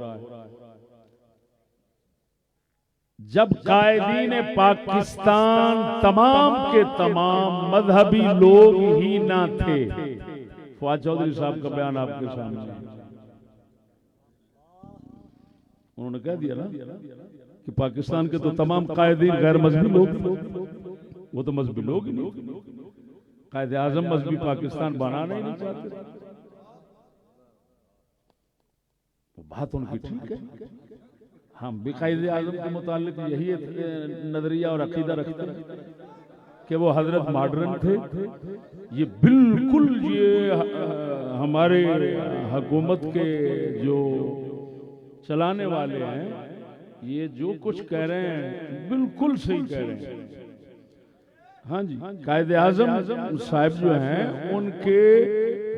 जब कायदीन पाकिस्तान तमाम के तमाम मजहबी लोग ही ना थे। फवाद चौधरी साहब का बयान आपके सामने, उन्होंने कह दिया ना कि पाकिस्तान के तो तमाम कायदीन गैर मजहबी लोग, वो तो मजहबी लोग ही नहीं। कायदे आजम मजहबी पाकिस्तान बनाना ही नहीं चाहते। बात उनकी ठीक है, हम भी कायदे आजम के मुतालिक यही नजरिया और अकीदा रखते हैं कि वो हजरत मॉडर्न थे। ये बिल्कुल ये हमारे हुकूमत के जो चलाने वाले हैं, ये जो कुछ कह रहे हैं बिल्कुल सही कह रहे हैं। हाँ जी, कायदे आजम साहब जो हैं उनके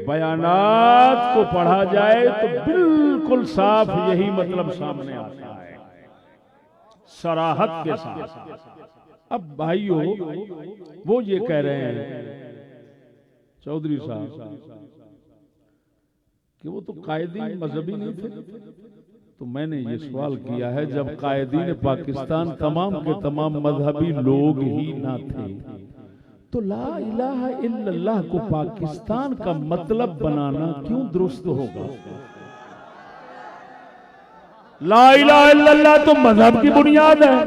बयानात को पढ़ा जाए तो बिल्कुल साफ यही मतलब सामने आता है, सराहत के साथ। अब भाइयों, वो ये कह रहे हैं चौधरी साहब कि वो तो कायदीन मजहबी नहीं थे। तो मैंने ये सवाल किया है, जब कायदीन पाकिस्तान तमाम के तमाम मजहबी लोग ही ना थे, तो ला इलाहा इल्लल्लाह को पाकिस्तान का मतलब बनाना क्यों दुरुस्त होगा? ला इलाहा इल्लल्लाह तो मजहब की बुनियाद है,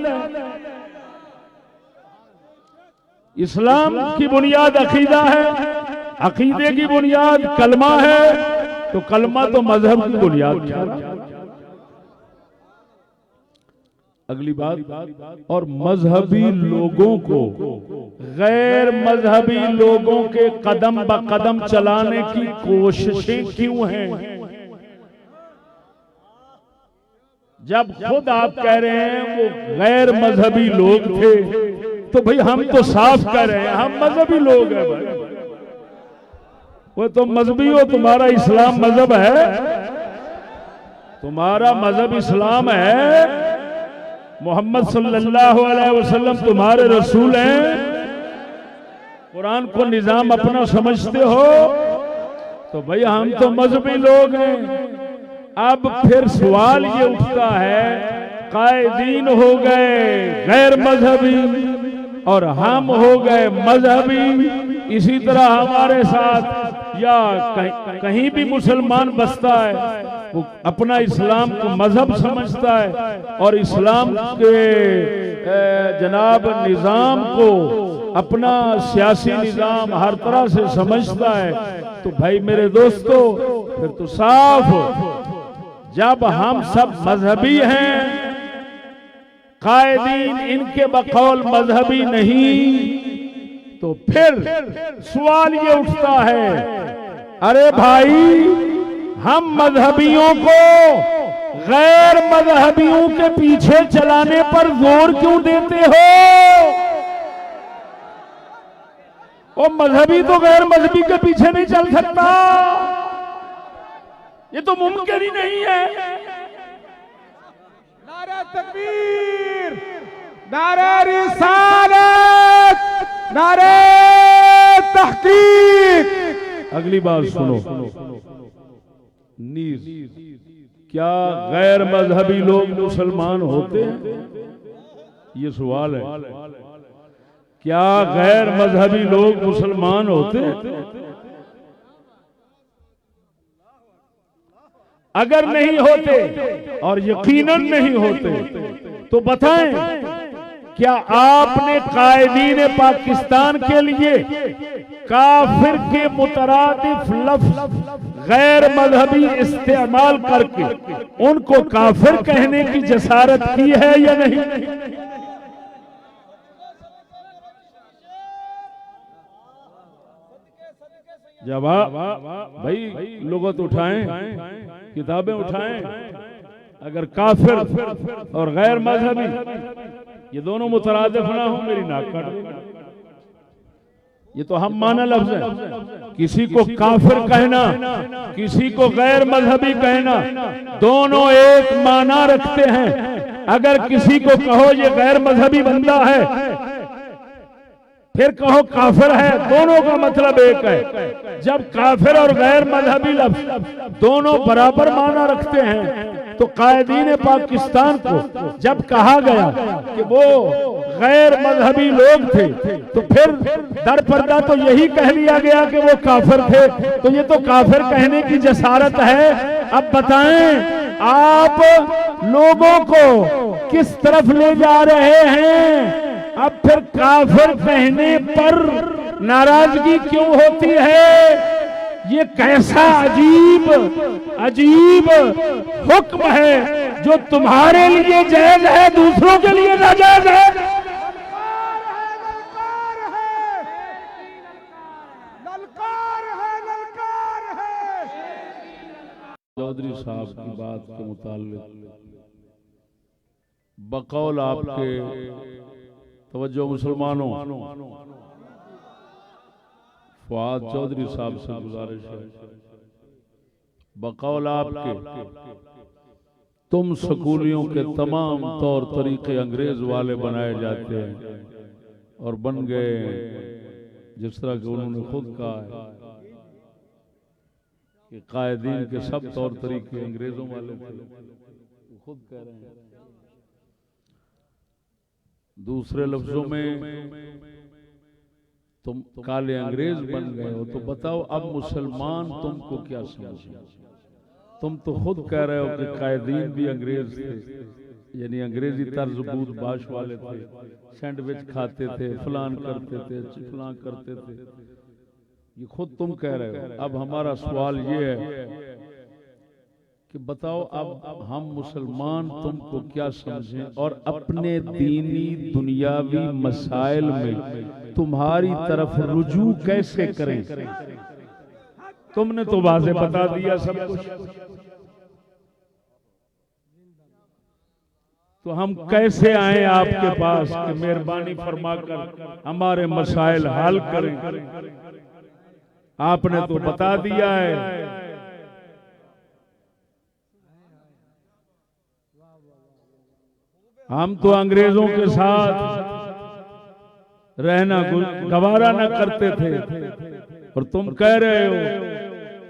इस्लाम की बुनियाद अकीदा है, अकीदे की बुनियाद कलमा है, तो कलमा तो मजहब की बुनियाद है। अगली बात, और मजहबी लोगों को गैर मजहबी लोगों के कदम ब कदम चलाने की कोशिशें क्यों हैं? जब खुद आप कह रहे हैं वो गैर मजहबी लोग थे, तो भाई हम तो साफ कह रहे हैं हम मजहबी लोग हैं। भाई वो तो मजहबी हो, तुम्हारा इस्लाम मजहब है, तुम्हारा मजहब इस्लाम है, मोहम्मद सल्लल्लाहु अलैहि वसल्लम तुम्हारे रसूल हैं, कुरान को निजाम अपना समझते हो, तो भाई हम तो मजहबी लोग हैं। अब फिर सवाल ये उठता है, कायदीन हो गए गैर मजहबी और हम हो गए मजहबी, इसी तरह हमारे साथ या कहीं भी मुसलमान बसता है वो अपना इस्लाम को मजहब समझता है और इस्लाम के जनाब निज़ाम को अपना सियासी निज़ाम हर तरह से समझता है, तो भाई मेरे दोस्तों फिर तो साफ, जब हम सब मजहबी हैं, कायदीन इनके बकौल मजहबी नहीं, तो फिर सवाल ये उठता है, अरे भाई हम मजहबियों को गैर मजहबियों के पीछे चलाने पर जोर क्यों देते हो? वो मजहबी तो गैर मजहबी के पीछे नहीं चल सकता, ये तो मुमकिन ही नहीं है। नारा तकबीर, नारा रिसालत, नारे तहकीक। अगली बात सुनो, नीज क्या गैर मजहबी लोग मुसलमान होते हैं? ये सवाल है, क्या गैर मजहबी लोग मुसलमान होते हैं? अगर नहीं होते और यकीनन नहीं होते तो बताएं, क्या आपने कायदीन पाकिस्तान के लिए काफिर के मुतरादिफ लफ्ज गैर मजहबी इस्तेमाल करके उनको काफिर कहने की जसारत की है या नहीं? जवाब भाई लोगों तो उठाएं, किताबें उठाएं। अगर काफिर और गैर मजहबी ये दोनों मुतरादिफ ना हो, मेरी नाक काट देगा। ये तो हम माना लफ्ज है, किसी को काफिर कहना, किसी को गैर मजहबी कहना, दोनों एक माना रखते हैं। अगर किसी को कहो ये गैर मजहबी बंदा है, फिर कहो काफिर है, दोनों का मतलब एक है। जब काफिर और गैर मजहबी लफ्ज दोनों बराबर माना रखते हैं, तो कायदीन पाकिस्तान को जब कहा गया कि वो गैर मजहबी लोग थे, तो फिर दर पर्दा तो यही कह लिया गया कि वो काफिर थे, तो ये तो काफिर कहने की जसारत है। अब बताएं आप लोगों को किस तरफ ले जा रहे हैं? अब फिर काफिर कहने पर नाराजगी क्यों होती है? ये कैसा अजीब अजीब हुक्म है जो तुम्हारे लिए जायज है, दूसरों के लिए नाजायज है। चौधरी साहब की बात के मुताल्लिक बकौल आपके तवज्जो मुसलमानों, फुआद चौधरी साहब से गुजारिश है, बकौल आपके तुम स्कूलियों के तमाम तौर तरीके अंग्रेज वाले बनाए जाते हैं और बन गए जिस तरह के उन्होंने खुद कहा है कि कायदीन के सब तौर तरीके अंग्रेजों वाले थे, खुद कह रहे हैं। दूसरे लफ्जों में तुम काले अंग्रेज बन गए हो, तो बताओ अब मुसलमान तुमको क्या समझे? तुम तो खुद कह रहे हो कि कायदीन भी अंग्रेज थे, यानी अंग्रेजी तर्ज बूद बाश वाले थे, सैंडविच खाते थे, फलान करते थे, फलान करते थे, ये खुद तुम कह रहे हो। अब हमारा सवाल ये है कि बताओ अब हम मुसलमान तुमको क्या समझें और अपने दीनी दुनियावी मसाइल में तुम्हारी तरफ रुजू कैसे करें? तुमने तो वाज़े बता दिया सब कुछ, तो हम कैसे आए आपके पास कि मेहरबानी फरमाकर हमारे मसाइल हल करें? आपने तो बता दिया है। हम तो अंग्रेजों के साथ रहना गवारा न करते थे, और तुम कह रहे हो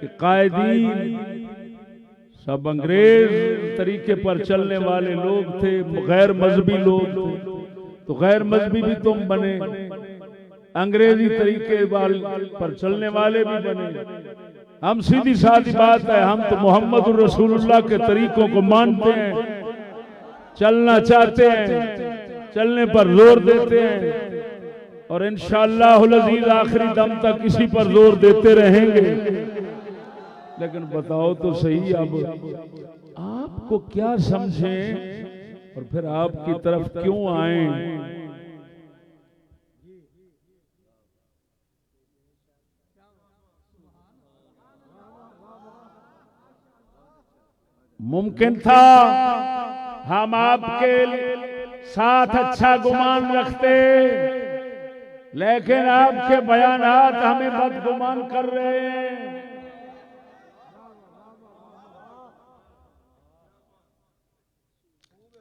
कि कायदीन सब अंग्रेज तरीके पर चलने वाले लोग थे, गैर मजहबी लोग थे, तो गैर मजहबी भी तुम बने, अंग्रेजी तरीके पर चलने वाले भी बने। हम सीधी सादी बात है, हम तो मोहम्मद रसूलुल्लाह के तरीकों को मानते हैं, चलना चाहते हैं, चलने पर जोर देते हैं, और इंशाअल्लाहुल अज़ीज़ आखिरी दम तक इसी पर जोर देते रहेंगे। लेकिन बताओ तो सही, अब आपको क्या समझें और फिर आपकी तरफ क्यों आए? मुमकिन था हम आपके साथ अच्छा गुमान रखते, लेकिन आपके बयानात हमें बदगुमान कर रहे हैं।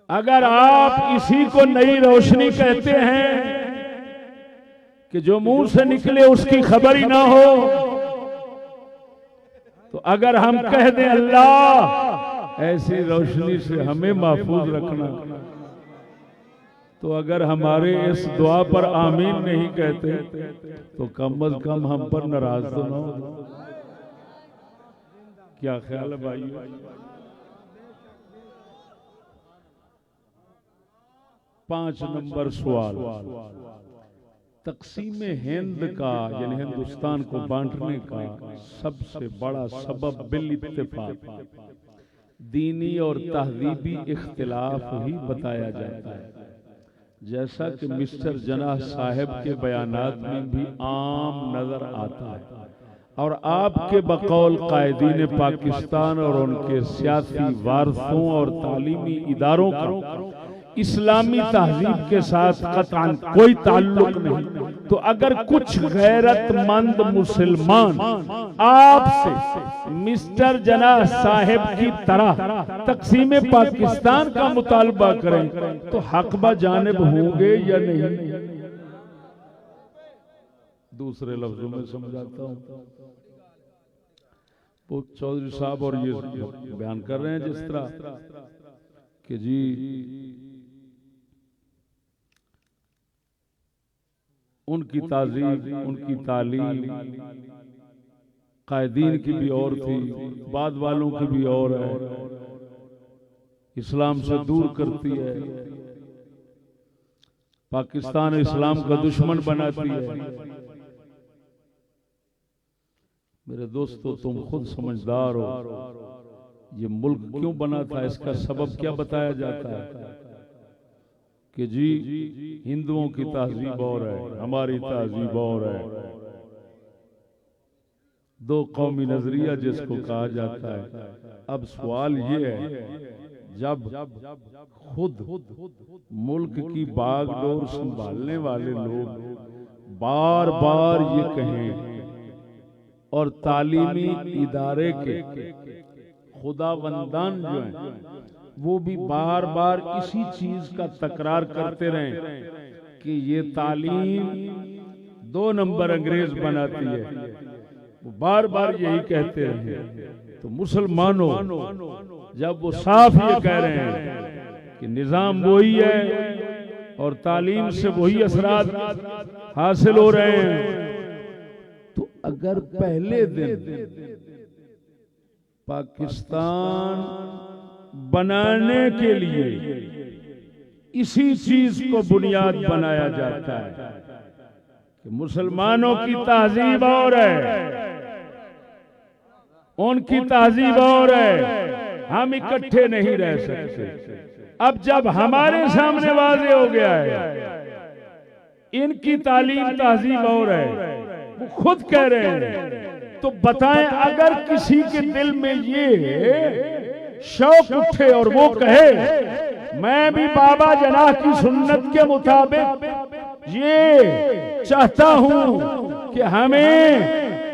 अगर आप इसी को नई रोशनी कहते हैं कि जो मुंह से निकले उसकी खबर ही ना हो, तो अगर हम कह दें अल्लाह ऐसी रोशनी से हमें महफूज रखना, तो अगर हमारे इस दुआ पर आमीन नहीं कहते तो कम अज कम हम पर नाराज तो ना हो। क्या ख्याल है भाई? पांच नंबर सवाल, तकसीम हिंद का यानी हिंदुस्तान को बांटने का सबसे बड़ा सबब बिल इत्तेफाक दीनी और तहजीबी इख्तिलाफ ही बताया जाता है, जैसा कि मिस्टर जनाह साहब के बयानात में भी आम नजर आता है, और आपके बकौल कायदीन पाकिस्तान और उनके सियासी वारसों और तालीमी इदारों का इस्लामी तहजीब के साथ कतअन कोई ताल्लुक नहीं। तो अगर कुछ गैरतमंद मुसलमान आपसे मिस्टर जनाह साहिब की तरह तकसीम पाकिस्तान का मुतालबा करें तो हक बा जानिब होंगे या नहीं? दूसरे लफ्जों में समझाता हूं, वो चौधरी साहब और ये बयान कर रहे हैं जिस तरह कि जी उनकी ताज़ीब, उनकी तालीम कायदीन की भी और थी, बाद वालों की भी और है, इस्लाम से दूर करती है, पाकिस्तान इस्लाम का दुश्मन बनाती है। मेरे दोस्तों, तुम खुद समझदार हो, ये मुल्क क्यों बना था, इसका सबब क्या बताया जाता है कि जी हिंदुओं की तहजीब और है, हमारी तहजीब और है, दो कौमी नजरिया जिसको कहा जाता है। अब सवाल ये है, जब खुद मुल्क की बागडोर संभालने वाले लोग बार बार ये कहें और तालीमी इदारे के खुदावंदान जो हैं वो भी बार बार इसी चीज का तकरार करते रहें कि ये तालीम 2 नंबर अंग्रेज बनाती है, वो बार बार यही कहते रहे, तो मुसलमानों जब वो साफ ये कह रहे हैं कि निजाम वही है और तालीम से वही असरात हासिल हो रहे हैं, अगर पहले दिन पाकिस्तान बनाने के लिए इसी चीज को बुनियाद बनाया जाता है कि मुसलमानों की तहजीब और है, उनकी तहजीब और है, हम इकट्ठे नहीं रह सकते। अब जब हमारे सामने वाज़े हो गया है इनकी तालीम तहजीब और है, वो खुद कह रहे हैं, तो बताएं अगर किसी के दिल में ये शौक उठे और वो कहे मैं भी बाबा जनाह की सुन्नत के मुताबिक ये चाहता हूं कि हमें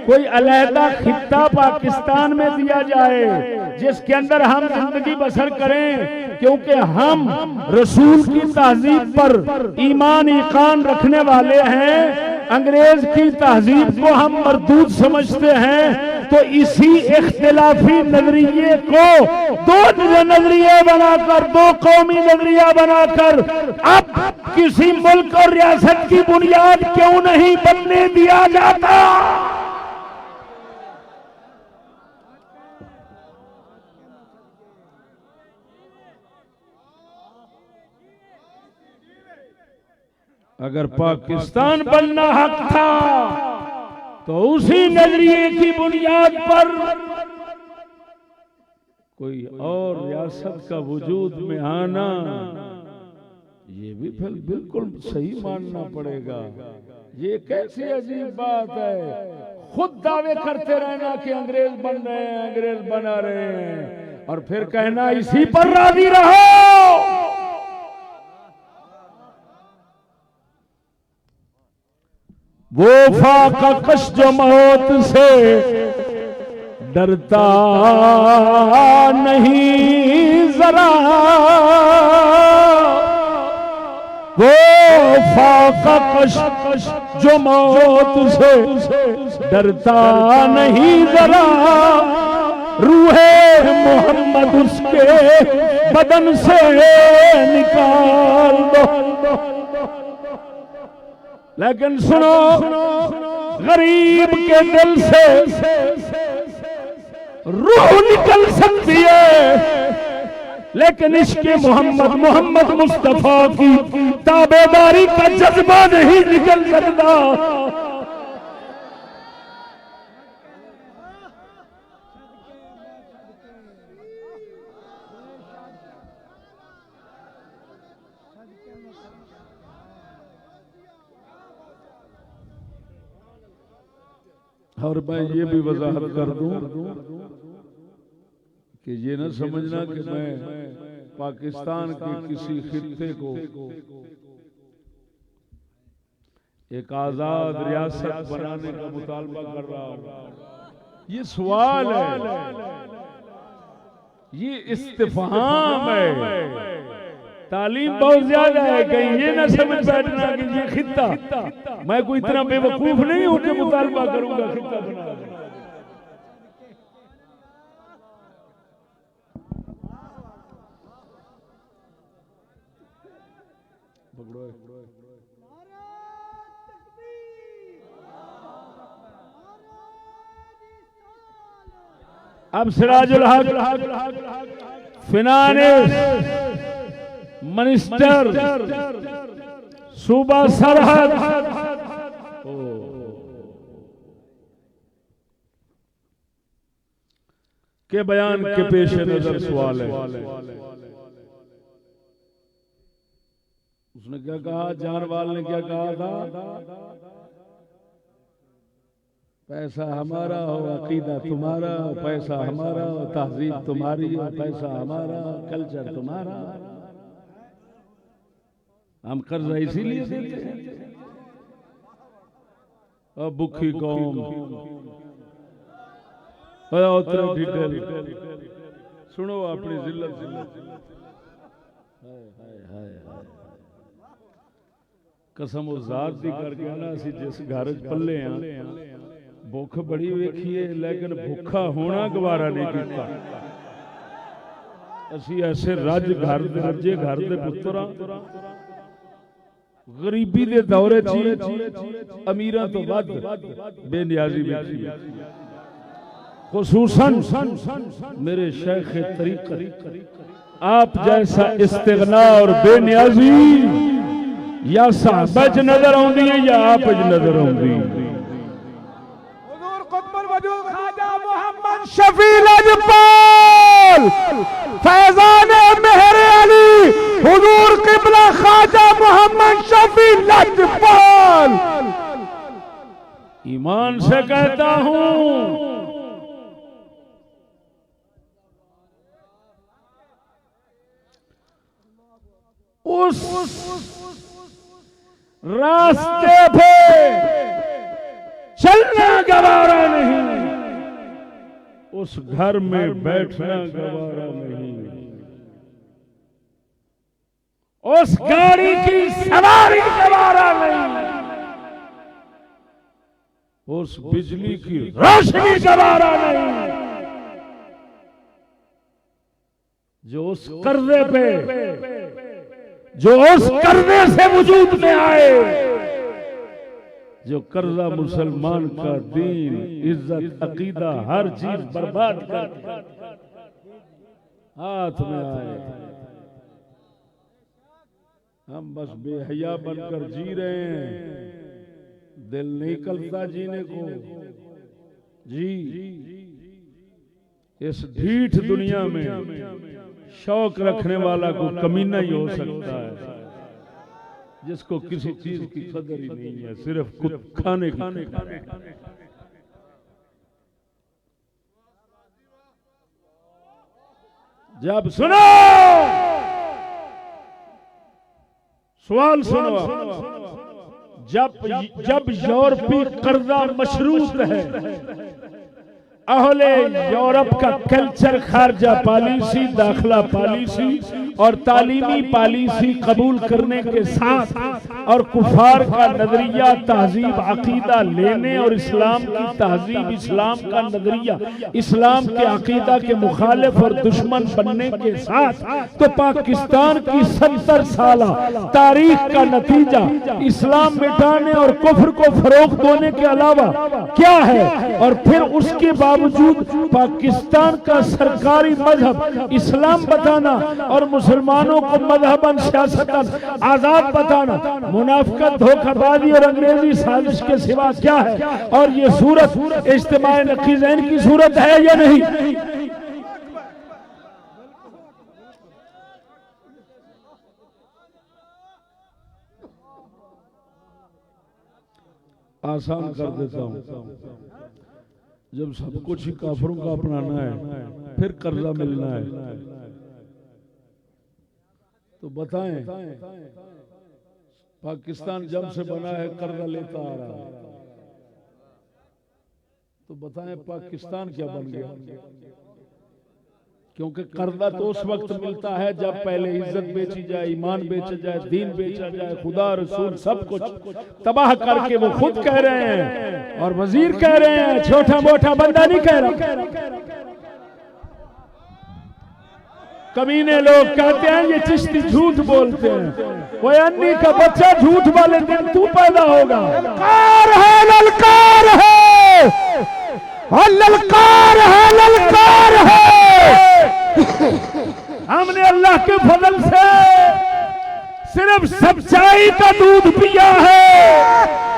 कोई अलहदा खित्ता पाकिस्तान में दिया जाए जिसके अंदर हम जिंदगी बसर करें, क्योंकि हम रसूल की तहजीब पर ईमान ईकान रखने वाले हैं, अंग्रेज की तहजीब को हम मरदूद समझते हैं। तो इसी इख्तिलाफी नजरिए को दो नजरिए बनाकर, दो कौमी नजरिया बनाकर अब किसी मुल्क और रियासत की बुनियाद क्यों नहीं बनने दिया जाता? अगर पाकिस्तान बनना हक था तो उसी नजरिए की बुनियाद पर कोई और रियासत का वजूद में आना, ये भी फिर बिल्कुल सही मानना पड़ेगा। ये कैसी अजीब बात है, खुद दावे करते रहना कि अंग्रेज बन रहे हैं, अंग्रेज बना रहे हैं, और फिर कहना इसी पर राजी रहो। वो फाका कश जो मौत से डरता नहीं जरा, वो फाका कश जो मौत से डरता नहीं जरा, रूहे मोहम्मद उसके बदन से निकाल दो। लेकिन सुनो, गरीब के दिल से रूह निकल सकती है, लेकिन इश्क़े मोहम्मद, मोहम्मद मुस्तफा की ताबेदारी का जज्बा नहीं निकल सकता। और मैं ये भी वजाहत कर दूं कि ये न समझना कि मैं पाकिस्तान के किसी खित्ते को एक आजाद रियासत बनाने का मुतालबा कर रहा हूं। ये सवाल है, ये इस्तिफहाम है। तालीम बहुत ज्यादा है, कहीं ये ना समझ बैठना कि ये खित्ता, मैं कोई इतना बेवकूफ नहीं हूं कि मुतालबा करूंगा खित्ता बना। अब सिराजुल हक फिनांस मिनिस्टर सूबा सरहद के बयान के पेश नजर सवाल है। उसने क्या कहा, जानवाल ने क्या कहा था, पैसा हमारा हो, अकीदा तुम्हारा, पैसा हमारा, तहजीब तुम्हारी, पैसा हमारा, कल्चर तुम्हारा। हम कर्जा इसीलिए देते हैं। अब भूखी कौम सुनो अपनी जिल्लत। कसम उस जात दी करके ना असी जिस घर च पले हैं भुख बड़ी वेखीए, लेकिन भुखा होना गवारा नहीं किया। असी ऐसे रज घर रजे घर दे पुत्तर गरीबी दे दौरे ची अमीरां तो वध बेनियाजी बैठी खुसूसन मेरे शेख तरीक़त आप जैसा इस्तिग़ना और बेनियाजी या साहबा च नजर आउंदी है या आप च नजर आउंदी हुजूर कुतुबुल वजूद ख्वाजा मोहम्मद शफी लजपाल फैजान मेहर अली हुजूर किबला ख्वाजा मोहम्मद शफी लजपाल। ईमान से कहता हूं उस रास्ते पे चलना गवारा नहीं, उस घर में बैठना गवारा नहीं, उस गाड़ी की सवारी गवारा नहीं, उस बिजली की रोशनी गवारा नहीं, जो उस कर्जे पे जो उस कर्जे से वजूद में आए, जो कर्जा मुसलमान का दीन इज्जत अकीदा हर चीज बर्बाद कर हाथ में आए। हम बस बेहया बनकर जी रहे हैं, दिल नहीं कलता जीने को। जी इस ढीठ दुनिया में शौक रखने वाला को कमीना ही हो सकता है, जिसको किसी चीज की कदर ही नहीं है, सिर्फ खाने की। जब सुनो सवाल सुनो, जब यूरोपी कर्जा मशरूत है, अहले यूरोप का कल्चर खारजा पॉलिसी, दाखिला पॉलिसी और तालीमी पॉलिसी कबूल करने के साथ और कुफार का नजरिया तहजीब अकीदा लेने और इस्लाम की तहजीब इस्लाम का नजरिया इस्लाम के अकीदा के मुखालिफ और दुश्मन बनने के साथ, तो पाकिस्तान की 70 साल तारीख का नतीजा इस्लाम मिटाने और कुफ्र को फरोग देने के अलावा क्या है? और फिर उसके बावजूद पाकिस्तान का सरकारी मजहब इस्लाम बताना और मुसलमानों को मजहबन सियासतन आजाद बताना मुनाफिकत, धोखाबाजी और अंग्रेजी साजिश के सिवा क्या है? और ये सूरत इज्तिमाई नकीज़ैन की सूरत है या नहीं? आसान कर देता हूं, जब सब कुछ ही काफिरों का अपनाना है, फिर कर्जा मिलना है, तो बताएं पाकिस्तान जब से बना है कर्जा लेता आ रहा है, तो बताएं पाकिस्तान क्या बन गया? क्योंकि कर्जा तो उस वक्त मिलता है जब पहले इज्जत बेची जाए, ईमान बेचा जाए, दीन बेचा जाए, खुदा रसूल सब कुछ तबाह करके। वो खुद कह रहे हैं और वजीर कह रहे हैं, छोटा मोटा बंदा नहीं कह रहा। कमीने लोग कहते हैं ये चिश्ती झूठ बोलते हैं, वो अन्नी का बच्चा झूठ वाले दिन तू पैदा होगा। ललकार है, ललकार है, ललकार है, ललकार है। हमने अल्लाह के फजल से सिर्फ सच्चाई का दूध पिया है।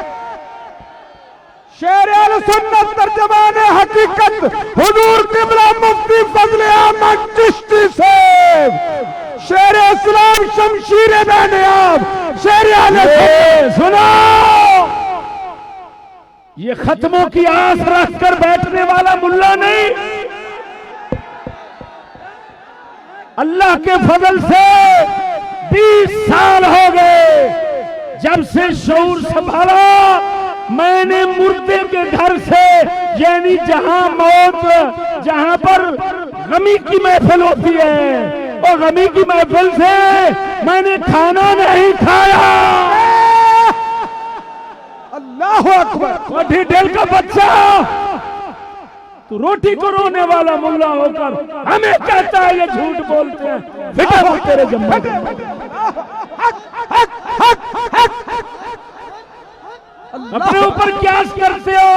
शेर अल सुन्नत तर्जमान हकीकत हुजूर किबला मुफ्ती फजल अहमद चिश्ती से, शेर इस्लाम शमशीर बेनियाब, शेर अल सुनो, ये खत्मों की आस रखकर बैठने वाला मुल्ला नहीं, अल्लाह के फजल से 20 साल हो गए जब से शऊर संभाला मैंने मुर्दे के घर से, यानी जहां मौत, जहां पर गमी की महफिल होती है, और गमी की महफिल से मैंने खाना नहीं खाया। अल्लाहु अकबर। डिटेल का बच्चा तो रोटी को रोने वाला मुल्ला होकर हमें कहता है ये झूठ बोलते हैं। बेटा वो तेरे जम्मा अपने ऊपर क्या करते हो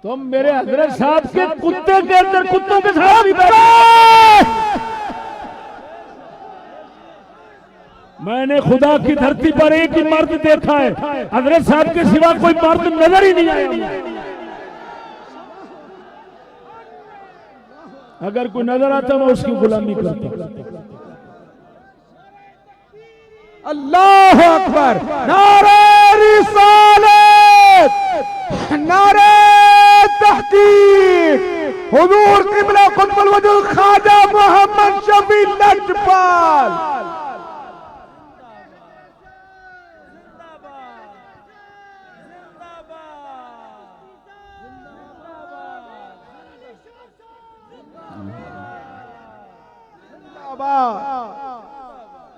तुम? मेरे हजरत साहब के कुत्ते के अंदर कुत्तों के साथ भी बैठे। मैंने खुदा की धरती पर एक ही मर्द देखा है, हजरत साहब के सिवा कोई मर्द नजर ही नहीं आया। अगर कोई नजर आता मैं उसकी गुलामी करता। अल्लाह अकबर, नारे रिसालत, नारे तहकीक, हुजूर क़िबला क़ुतबुल वजूद ख्वाजा मोहम्मद शफी लजपाल।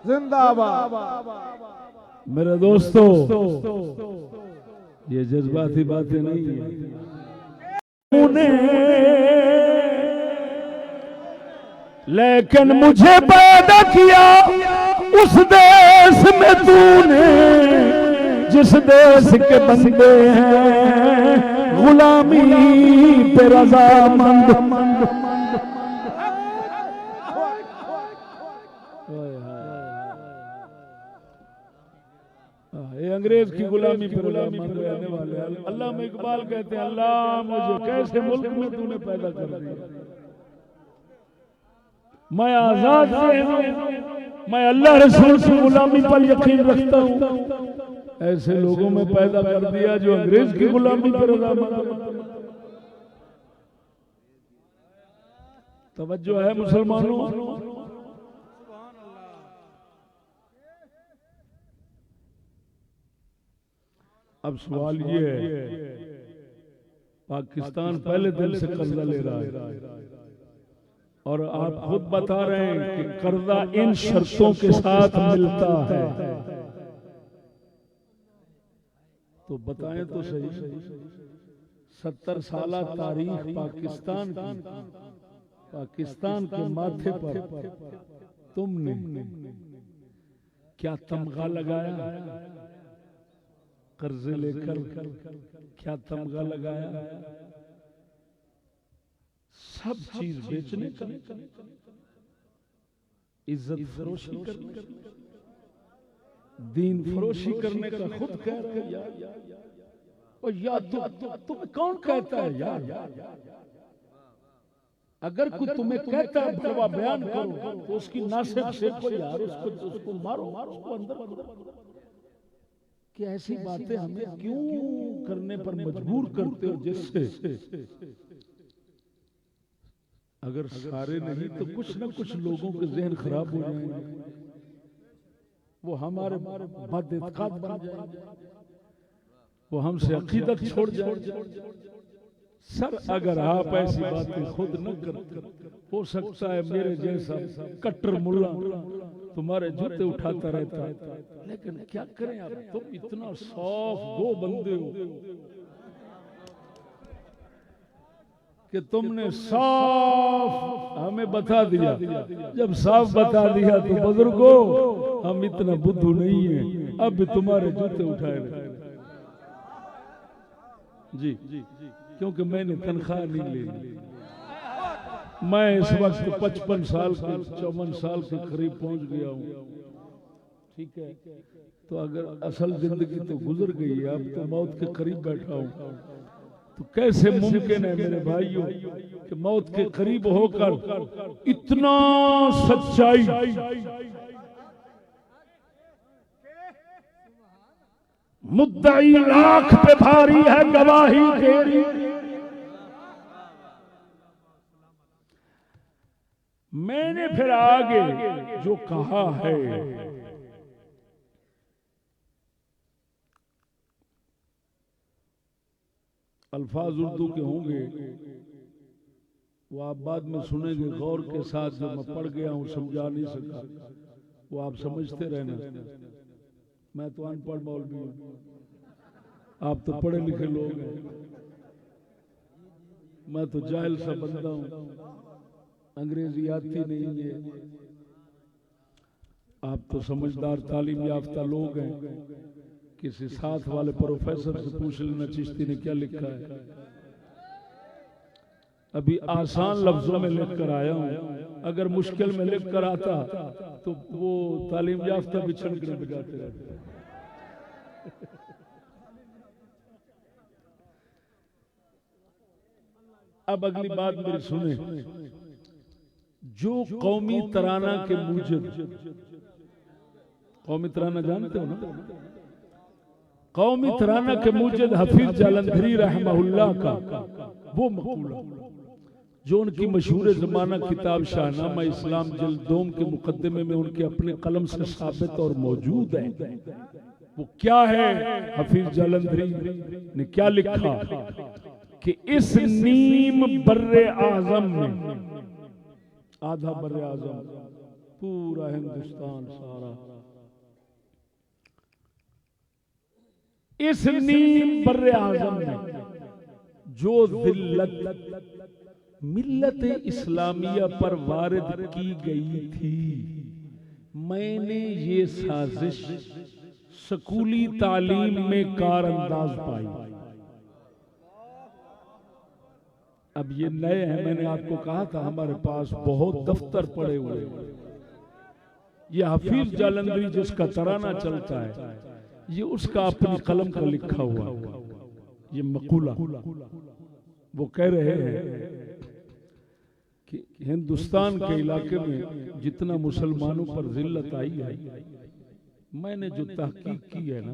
जिंदाबाद। मेरे दोस्तों, ये जज्बाती बातें नहीं है। लेकिन मुझे पैदा किया उस देश में तूने जिस देश के बंदे हैं गुलामी पे रज़ामंद। ये अंग्रेज की गुलामी पर रहने वाले। अल्लामा इकबाल कहते हैं, अल्लाह मुझे कैसे मुल्क में तूने पैदा कर दिया, मैं आजाद हूँ, मैं अल्लाह रसूल की गुलामी पर यकीन रखता हूँ। ऐसे लोगों में पैदा कर दिया जो अंग्रेज की गुलामी पर रज़ामंद। तवज्जो है मुसलमानों। अब सवाल ये है, पाकिस्तान पहले दिन से कर्जा ले रहा है और आप खुद बता रहे हैं कि कर्जा इन शर्तों के साथ मिलता है। तो बताएं तो सही, 70 साल तारीख पाकिस्तान की, पाकिस्तान के माथे पर तुमने क्या तमगा लगाया? कर्जे लेकर क्या तमगा लगाया? सब चीज बेचने का, इज्जत फरोशी करने, दीन फरोशी करने का खुद कह रहे हैं यार। और यार तुम्हें कौन कहता है यार? अगर कोई तुम्हें कहता है भड़वा बयान करो तो उसकी नासिब से कोई यार उसको मारो, उसको अंदर करो। कि ऐसी बातें हमें क्यों करने पर मजबूर करते हो, जिससे अगर सारे नहीं तो कुछ न कुछ लोगों के जहन खराब हो जाएंगे, वो हमारे बदइत्काद बन जाएंगे, वो हमसे अकीदत छोड़ जाएंगे। सर अगर आप ऐसी बातें खुद न करते, हो सकता है मेरे जैसा कट्टर मुल्ला तुम्हारे जूते उठाता रहता, लेकिन क्या करें आप, तुम इतना सॉफ्ट गो बंदे हो कि तुमने साफ हमें बता दिया। जब साफ बता दिया तो बुजुर्गों हम इतना बुद्धू नहीं है, अब भी तुम्हारे जूते उठाए रहे। जी, क्योंकि मैंने तनख्वाह नहीं ली। मैं इस वक्त 55 साल के 54 साल के करीब पहुंच गया हूँ, ठीक है। तो अगर असल जिंदगी तो गुजर गई है, अब तो मौत के करीब बैठा हूँ। तो कैसे मुमकिन है मेरे भाइयों कि मौत के करीब होकर इतना सच्चाई, मुद्दई लाख पे भारी है गवाही तेरी। मैंने फिर आगे जो कहा है, अल्फाज उर्दू के होंगे, वो आप बाद में सुनेंगे गौर के साथ। जो मैं पढ़ गया हूं समझा नहीं सका, वो आप समझते रहना। मैं तो अनपढ़ मौलवी हूं, आप तो पढ़े लिखे लोग हैं, मैं तो जाहिल सा बंदा हूं। अंग्रेजी आती नहीं है। आप तो समझदार तालीम याफ्ता लोग हैं, किसी साथ वाले प्रोफेसर से पूछ लेना चिश्ती ने क्या लिखा है। अभी आसान लफ्जों में लिख कर आया हूं, अगर मुश्किल में लिख कर आता तो वो तालीम याफ्ता भी छनकने बजाते रहते। अब अगली बात मेरी सुने। जो कौमी तराना के मूजिब, कौमी तराना जानते हो ना, कौमी तराना के मूजिब हफीज जालंधरी रहमहुल्लाह का वो मकूला जो उनकी मशहूर ज़माना किताब शाहनामा इस्लाम जिल्द 2 के मुकदमे में उनके अपने कलम से साबित और मौजूद है, वो क्या है? हफीज जालंधरी ने क्या लिखा कि इस नीम बर्रे आजम में, आधा बर्रे आजम पूरा हिंदुस्तान सारा, इस नीम बर्रे आजम में जो जिल्लत मिल्लत इस्लामिया पर वारिद की गई थी, मैंने ये साजिश स्कूली तालीम में कारअंदाज पाई। अब ये नए हैं, मैंने आपको कहा था हमारे पास बहुत दफ्तर पड़े हुए हैं। ये हफीज जालंधरी जिसका तराना चलता है, ये उसका अपनी कलम का लिखा हुआ ये मकूला। वो कह रहे हैं कि हिंदुस्तान के इलाके में जितना मुसलमानों पर जिल्लत आई है, मैंने जो तहकीक की है ना,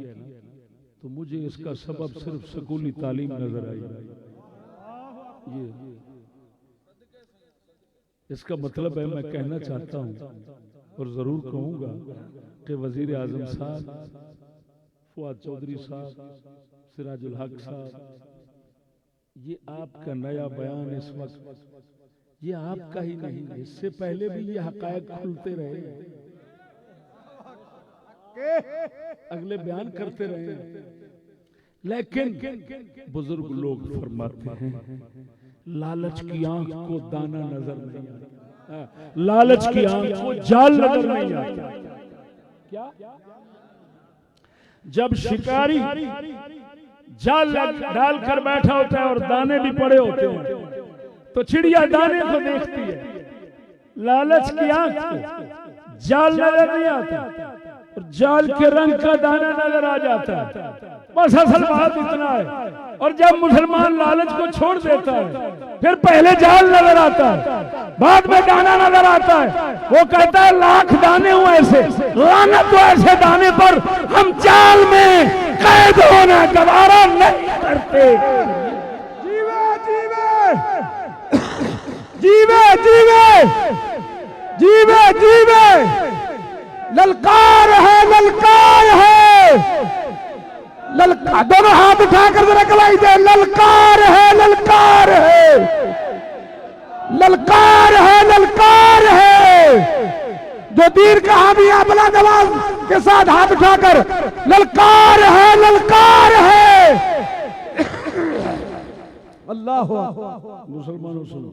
तो मुझे इसका सबब सिर्फ स्कूली तालीम नजर आई। ये इसका मतलब है, मैं कहना चाहता हूं और जरूर कहूंगा कि वजीर आजम साहब, फुआद चौधरी साहब, सिराजुल हक साहब, ये आपका नया बयान इस वक्त ये आपका ही नहीं, इससे पहले भी ये हकायक खुलते रहे, अगले बयान करते रहे, लेकिन बुजुर्ग लोग फरमाते हैं लालच की आंख को दाना नजर नहीं आता, लालच की आंख को जाल नजर नहीं आता। क्या? जब शिकारी जाल डालकर बैठा होता है और दाने भी पड़े होते हैं, तो चिड़िया दाने को देखती है, लालच की आंख को जाल नजर नहीं आता और जाल के रंग का दाना नजर आ जाता है। बस असल बात इतना है। और जब मुसलमान लालच को छोड़ देता है, फिर पहले जाल नजर आता है, बाद में दाना नजर आता है। वो कहता है लाख दाने हुए ऐसे, लानत तो ऐसे दाने पर हम जाल में कैद होना गवारा नहीं करते। जीवे जीवे जीवे जीवे, ललकार है, ललकार है, ललकार। दोनों हाथ उठाकर जरा गवाही दे, ललकार है, ललकार है, ललकार है, ललकार है। जो तीर का हामी अबला जवाब के साथ हाथ उठाकर, ललकार है, ललकार है। अल्लाह मुसलमानों सुनो,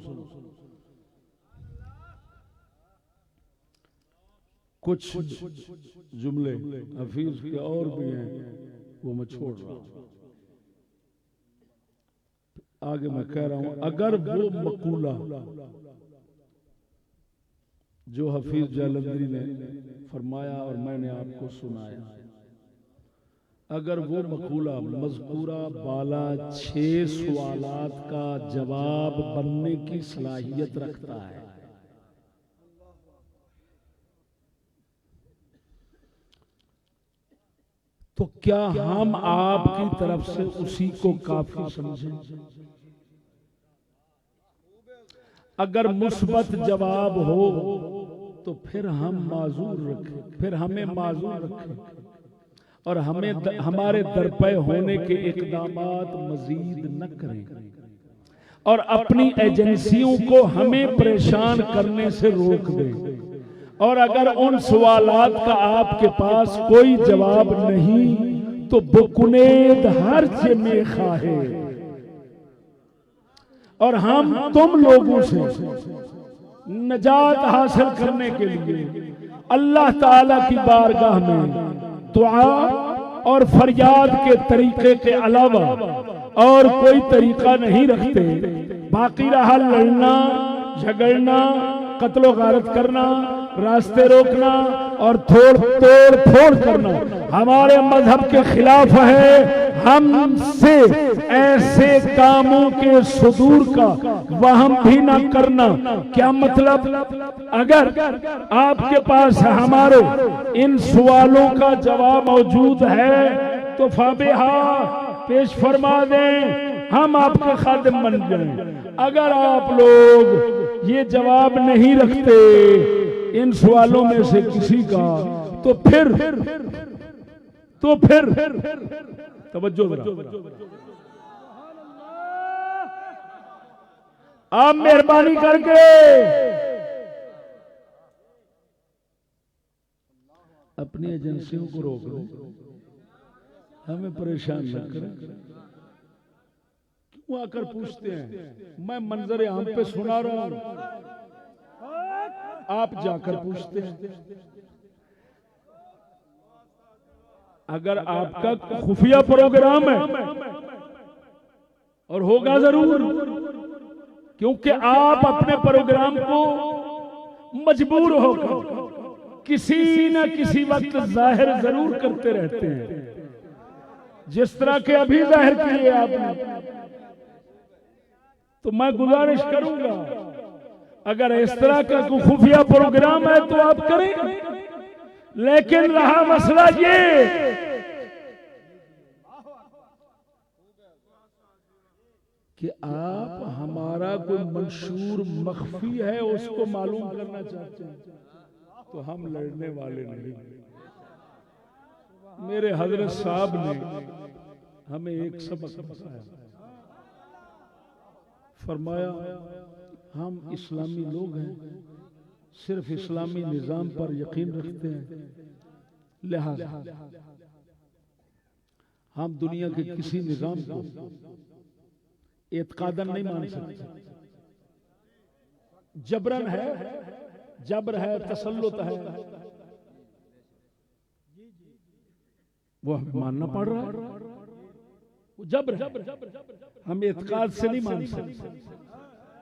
कुछ जुमले हफीज के और भी हैं, वो मैं छोड़ रहा हूं। आगे मैं कह रहा हूं, अगर वो मकूला जो हफीज जालंधरी ने फरमाया और मैंने आपको सुनाया, अगर वो मकूला मज़कूरा बाला 6 सवालात का जवाब बनने की सलाहियत रखता है, तो क्या हम आपकी तरफ से उसी को काफी समझें? अगर मुस्बत जवाब हो तो फिर हम माजूर रखें, फिर हमें माजूर रखें और हमें हमारे दरपे होने के इकदामात मजीद न करें और अपनी एजेंसियों को हमें परेशान करने से रोक दें। और अगर उन सवालात का आपके पास कोई जवाब नहीं तो बुकुनेद हर्ज में खाहे, और हम तुम लोगों से नजात हासिल करने के लिए अल्लाह ताला की बारगाह में दुआ और फरियाद के तरीके के अलावा और कोई तरीका नहीं रखते। बाकी रहा लड़ना, झगड़ना, कत्लो गारत करना, रास्ते रोकना और तोड़ फोड़ करना हमारे मजहब के खिलाफ है। हमसे ऐसे कामों के सुदूर का वहम भी ना करना। क्या मतलब? अगर आपके पास हमारे इन सवालों का जवाब मौजूद है तो फाबिहा पेश फरमा दें, हम आपके खादिम बन जाएं। अगर आप लोग ये जवाब नहीं रखते इन सवालों में से किसी का तो फिर तवज्जो आप मेहरबानी करके अपनी एजेंसियों को रोक लो, हमें परेशान न करें। क्यों आकर पूछते हैं? मैं मंजर आम पे सुना रहा हूं, आप जाकर पूछते हैं। अगर आपका खुफिया प्रोग्राम है और होगा जरूर, क्योंकि आप अपने प्रोग्राम को मजबूर होकर किसी न किसी वक्त जाहिर जरूर करते रहते हैं, जिस तरह के अभी जाहिर किए आपने। तो मैं गुजारिश करूंगा, अगर इस तरह का खुफिया प्रोग्राम है तो आप करें, लेकिन रहा मसला ये कि आप हमारा कोई मंशूर मख्फी है उसको मालूम करना चाहते हैं, तो हम लड़ने वाले नहीं। मेरे हजरत साहब ने हमें एक सबक बताया, फरमाया हम इस्लामी लोग हैं, सिर्फ इस्लामी निजाम पर यकीन रखते हैं, लिहाजा हम दुनिया के किसी निजाम को एतकादन नहीं मान सकते। जबरन है, जबर है, तसल्लुत है, वो हमें मानना पड़ रहा है। वो जबर हम एतकाद से नहीं मान सकते।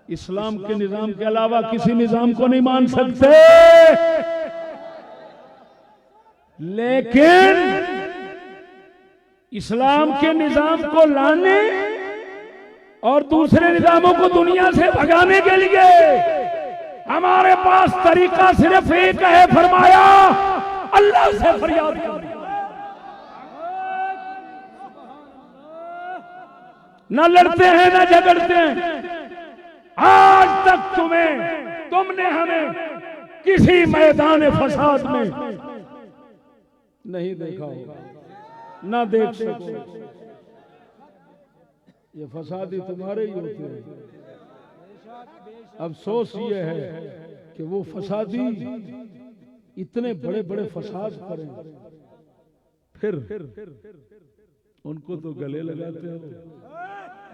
इस्लाम के निजाम के अलावा किसी निजाम को नहीं मान सकते, लेकिन इस्लाम के निजाम को लाने और दूसरे निजामों को दुनिया से भगाने के लिए हमारे पास तरीका सिर्फ एक है, फरमाया अल्लाह से फरियाद करो। न लड़ते हैं न झगड़ते हैं। आज तक तुमने हमें किसी मैदान फसाद में नहीं देखा होगा, ना देख सको। ये फसादी तुम्हारे ही होते हैं। अफसोस ये है कि वो फसादी इतने बड़े बड़े फसाद करें, फिर उनको तो गले लगाते हो,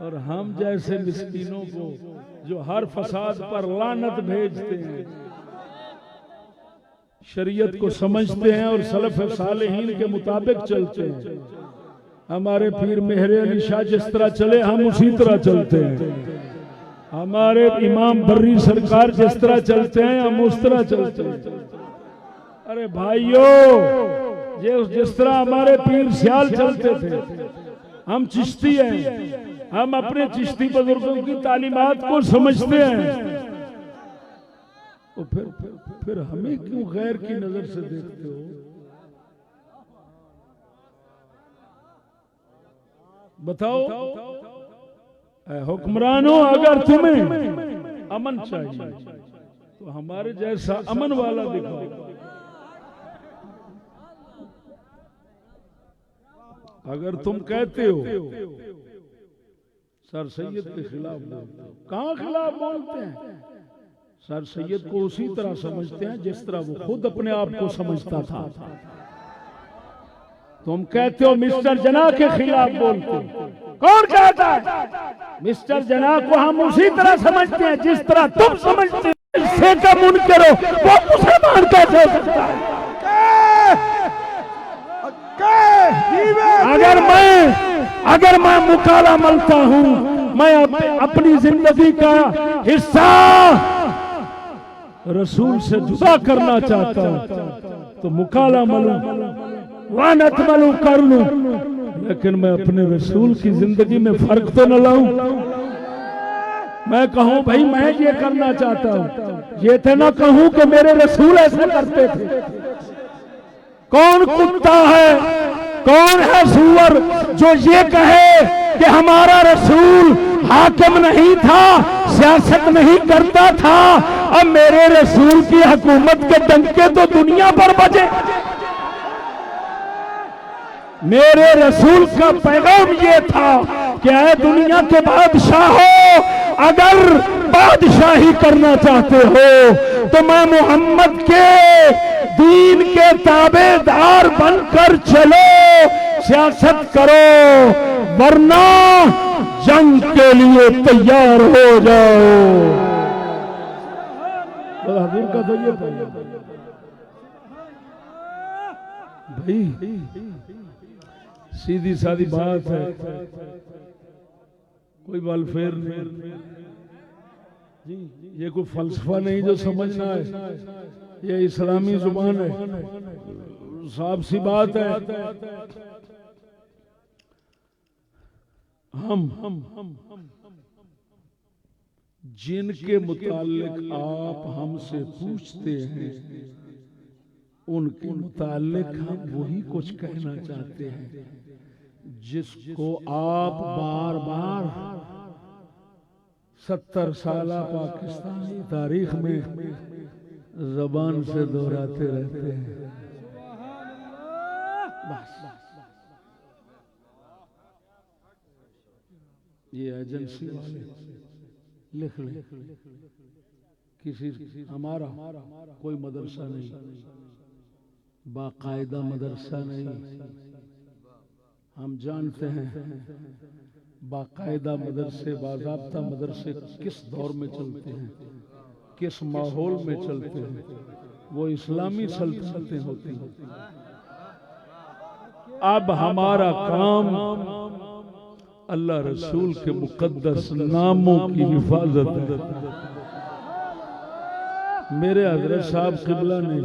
और हम जैसे मिस्कीनों को जो हर फसाद पर लानत भेजते हैं, शरीयत को समझते हैं और सलफ सालेहीन के मुताबिक चलते हैं। हमारे पीर मेहर अली शाह जिस तरह चले हम उसी तरह चलते हैं। हमारे इमाम बर्री सरकार जिस तरह चलते हैं हम उस तरह चलते हैं। अरे भाइयों, जिस तरह हमारे पीर सियाल चलते थे, हम चिश्ती हैं, हम अपने चिश्ती बुजुर्गों की तालीमात को समझते हैं। तो फिर हमें क्यों गैर की नजर से देखते हो? बताओ हुक्मरानों, अगर तुम्हें अमन चाहिए तो हमारे जैसा अमन वाला दिखाओ। अगर तुम कहते हो सर सैयद के खिलाफ बोलते हो, कहां खिलाफ बोलते हैं? सर सैयद को उसी तरह समझते हैं जिस तरह वो खुद अपने आप को समझता था। तुम कहते हो मिस्टर जना के खिलाफ बोलते हो, कौन कहता है? मिस्टर जना को हम उसी तरह समझते हैं जिस तरह तुम समझते हो। अच्छे का मुनकर हो, वो मुसलमान कैसे हो सकता है? अगर मैं मुकाला मलता हूं, मैं अपनी जिंदगी का हिस्सा रसूल से जुदा करना चाहता हूं तो मुकाला मलूं, वानत मलूं कर लूं, लेकिन मैं अपने रसूल की जिंदगी में फर्क तो न लाऊं। मैं कहूं भाई मैं ये करना चाहता हूं, ये तो ना कहूं कि मेरे रसूल ऐसे करते थे। कौन कुत्ता है, कौन है सूअर जो ये कहे कि हमारा रसूल हाकिम नहीं था, सियासत नहीं करता था, अब मेरे रसूल की हुकूमत के डंके तो दुनिया पर बजे। मेरे रसूल का पैगाम ये था कि ऐ दुनिया के बादशाहों, अगर बादशाही करना चाहते हो तो मैं मोहम्मद के दीन के ताबेदार बनकर चलो, सियासत करो, वरना जंग के लिए तैयार हो जाओ। हजूर का तो ये भाई सीधी सादी बात है, कोई बल फेर नहीं जी, ये कोई फलसफा नहीं जो समझना है, ये इस्लामी जुबान है, साफ सी बात है। हम जिनके मुतालिक आप हमसे पूछते हैं, उनके मुतालिक हम वही कुछ कहना चाहते हैं जिसको आप बार बार 70 साला पाकिस्तानी तारीख में जबान से दोहराते रहते हैं। बस ये एजेंसी वाले लिख ले, किसी हमारा कोई मदरसा नहीं, बाकायदा मदरसा नहीं। हम जानते हैं बाकायदा मदरसे, बाज़ाब्ता मदरसे किस दौर में चलते हैं, किस माहौल में चलते हैं, वो इस्लामी सल्तनतें होती हैं। अब हमारा काम अल्लाह रसूल के मुकद्दस नामों की हिफाजत है। मेरे हज़रत साहब क़िबला ने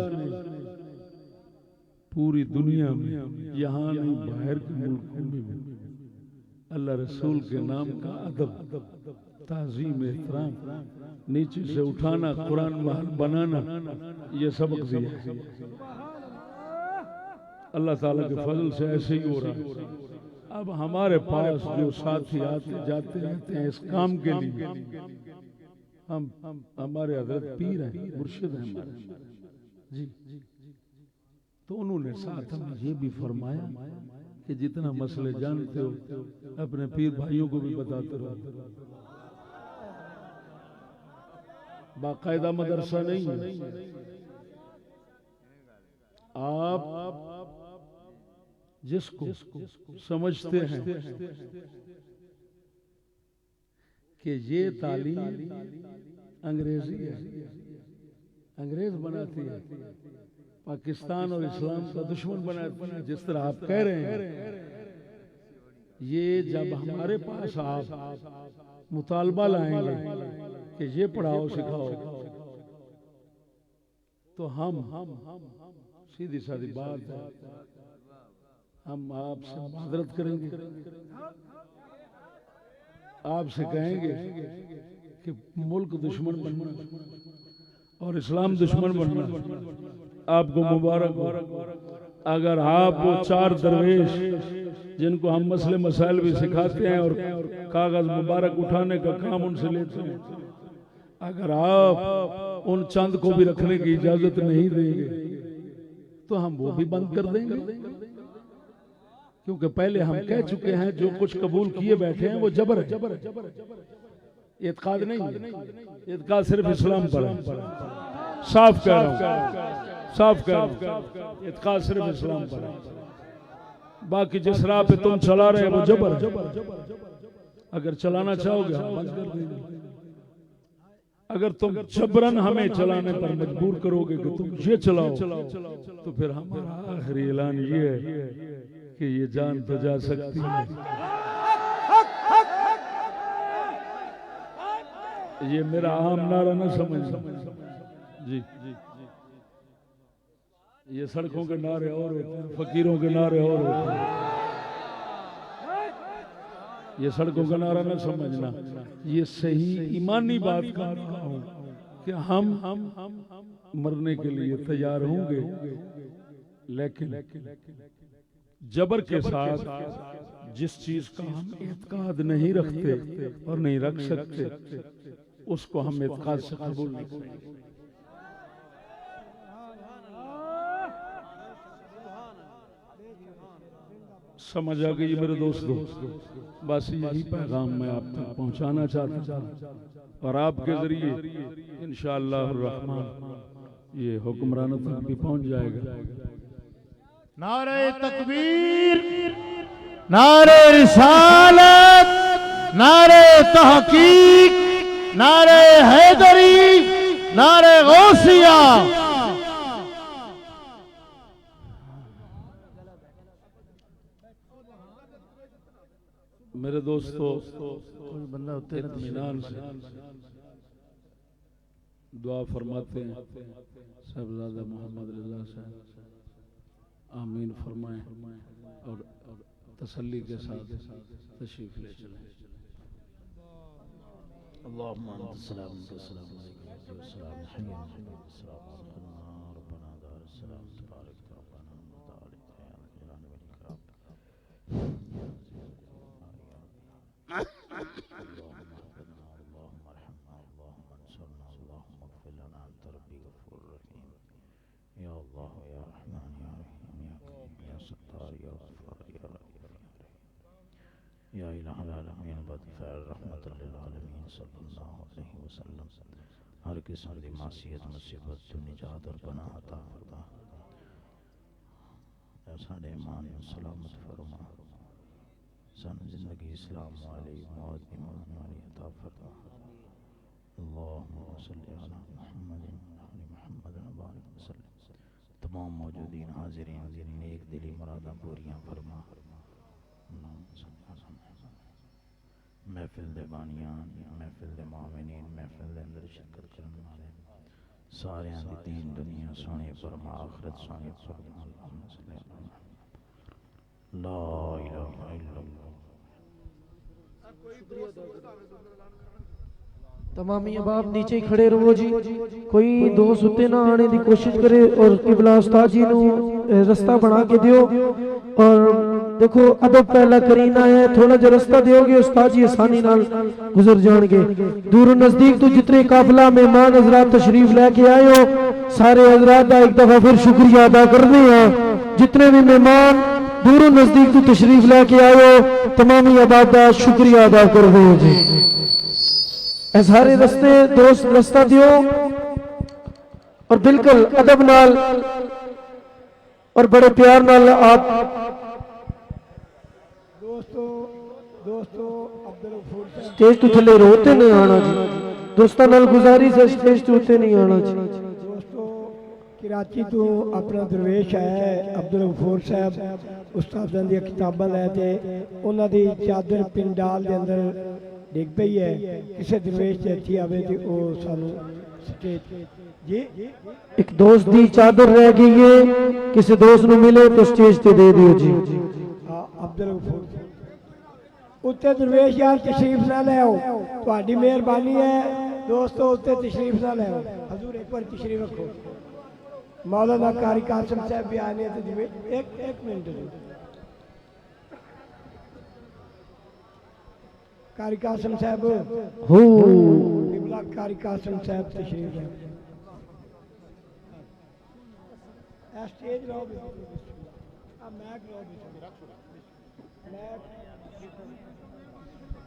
पूरी दुनिया में, यहाँ नहीं बाहर के मुल्कों में भी अल्लाह रसूल के नाम का अदब, ताज़ीम, एहतराम, नीचे से उठाना, कुरान महल बनाना, ये सबक दिया। अल्लाह ताला के फजल से ऐसे ही हो रहा है। अब हमारे पास जो साथी आते जाते रहते हैं इस काम के लिए, हम हमारे हज़रत पीर हैं, मुर्शिद हैं हमारे जी, तो उन्होंने साथ हमें ये भी फरमाया कि जितना मसले जानते हो अपने पीर भाइयों को भी बताते रहो। बाकायदा मदरसा नहीं है, आप जिसको समझते हैं कि ये तालीम अंग्रेजी है, अंग्रेज बनाती है, पाकिस्तान और इस्लाम का दुश्मन बनाती है, जिस तरह आप कह रहे हैं, ये जब हमारे पास आप मुतालबा लाएंगे कि ये पढ़ाओ सिखाओ, तो हम सीधी सादी बात है, हम आपसे माजरत करेंगे, आपसे कहेंगे कि मुल्क दुश्मन बनना और इस्लाम दुश्मन बनना आपको मुबारक हो। अगर आप वो 4 दरवेश जिनको हम मसले मसाइल भी सिखाते हैं और कागज मुबारक उठाने का काम उनसे लेते हैं, अगर आप उन चंद को भी रखने की इजाजत नहीं देंगे तो हम वो भी बंद कर देंगे, क्योंकि पहले हम कह चुके हैं जो कुछ कबूल किए बैठे हैं वो जबर है, इत्काद नहीं, इत्काद सिर्फ इस्लाम पर है। साफ कह रहा हूं, साफ कह रहा हूं, इत्काद सिर्फ इस्लाम पर है। बाकी जिस राह पे तुम चला रहे हो वो जबर है, अगर चलाना चाहोगे हम बंद कर देंगे। अगर तुम जबरन हमें चलाने पर मजबूर करोगे कि तुम ये चलाओ, तो फिर हमारा आखिरी ऐलान ये है कि ये जान तो जा सकती है। ये मेरा आम नारा न समझना जी। ये सड़कों के नारे और होते हैं, फकीरों के नारे और होते हैं। ये सड़कों का नारा न समझना, ये सही ईमानी बात कर रहा हूं कि हम मरने के लिए तैयार होंगे, लेकिन जबर के साथ जिस चीज का हम इत्काद नहीं रखते और नहीं रख सकते, उसको हम इत्काद से कबूल नहीं करेंगे। समझ आ गई मेरे दोस्तों? बस यही पैगाम मैं आप तक पहुंचाना चाहता था और आपके जरिए इंशाअल्लाह रहमान ये हुक्मरानों तक भी पहुंच जाएगा। नारे तकबीर, नारे रिसालत, नारे तहकीक, नारे हैदरी, नारे गौसिया। मेरे दोस्तों, कोई बंदा होते इत्मीनान से दुआ फरमाते हैं, साहबजादा मोहम्मद रज़ा साहब आमीन फरमाएं और तसल्ली के साथ तशरीफ ले चलें। अल्लाहुम्मा अंत सलाम सलाम अलैहि वसल्लम हय्या सलाम रब्बना दार सलाम तबारक रब्बना या इलाहुल आलमीन बदफ़ैल रहमतुल लिल आलमीन सल्लल्लाहु अलैहि वसल्लम। हर किस्म की मासियत मुसीबत तो निजात और पनाह अता फरमा। साडे ईमान नूं सलामत फरमा, सानू जिंदगी इस्लाम वाली मौत ईमान वाली अता फरमा। अल्लाहुम्मा सल्लि अला मुहम्मदिन मुहम्मद बारिक वसल्लम। तमाम मौजूदीन हाजिरीन दी नेक दिली मुरादां पूरियां फरमा। महफिल दे बानियान, महफिल दे मोमिनीन, महफिल दे अंदर शिरकत करने वाले सारियां दी दीन दुनिया सोहनी फरमा, आखिरत सोहनी फरमा। ला इलाहा इल्लल्लाह। तमामी अहबाब नीचे ही खड़े रहो जी, कोई दोस्त उत्ते ना आने की कोशिश करे और किबला उस्ताद जी नू रास्ता बना के दियो। और देखो अदब पहला करीना है, थोड़ा जो रास्ता दियोगे उस्ताद जी आसानी नाल गुजर जाएंगे। दूर नजदीक तो जितने काफिला मेहमान हजरात तशरीफ लेके आए हो, सारे हजरात का एक दफा फिर शुक्रिया अदा करने हैं। जितने भी मेहमान दूर नजदीक तो तशरीफ लेके आए हो, तमामी अहबाब का शुक्रिया अदा कर दो जी। सारे रस्ते दोस्त रास्ता दियो और बिल्कुल अदब नाल और बड़े प्यार नाल आप स्टेज तो थले रोते नहीं आना जी। दोस्तों नाल गुजारिश है स्टेज तो उत्ते नहीं आना जी। दोस्तों कराची तो अपना दरवेश आया है अब्दुल गफूर साहब, उस्ताद दी किताबां लैके उन्हां दी चादर पिंडाल दे अंदर डिग पई है। किसी दरवेश ते अच्छी आवे ते ओ सानू स्टेज जी। एक दोस्त दी चादर रह गई है, किसी दोस्त नु मिले तो स्टेज ते दे दियो जी। अब्दुल गफूर उत्ते दरवेश यार तशरीफ ना ले आओ, तुहाडी मेहरबानी है दोस्तों, उत्ते तशरीफ ना ले आओ। हजूर एक बार तशरीफ रखो। मौलाना कारी कासिम साहब भी आने थे दरवेश। एक मिनट कारी कासिम साहब हो किबला कारी कासिम साहब तशरीफ है। स्टेज लो मैक लो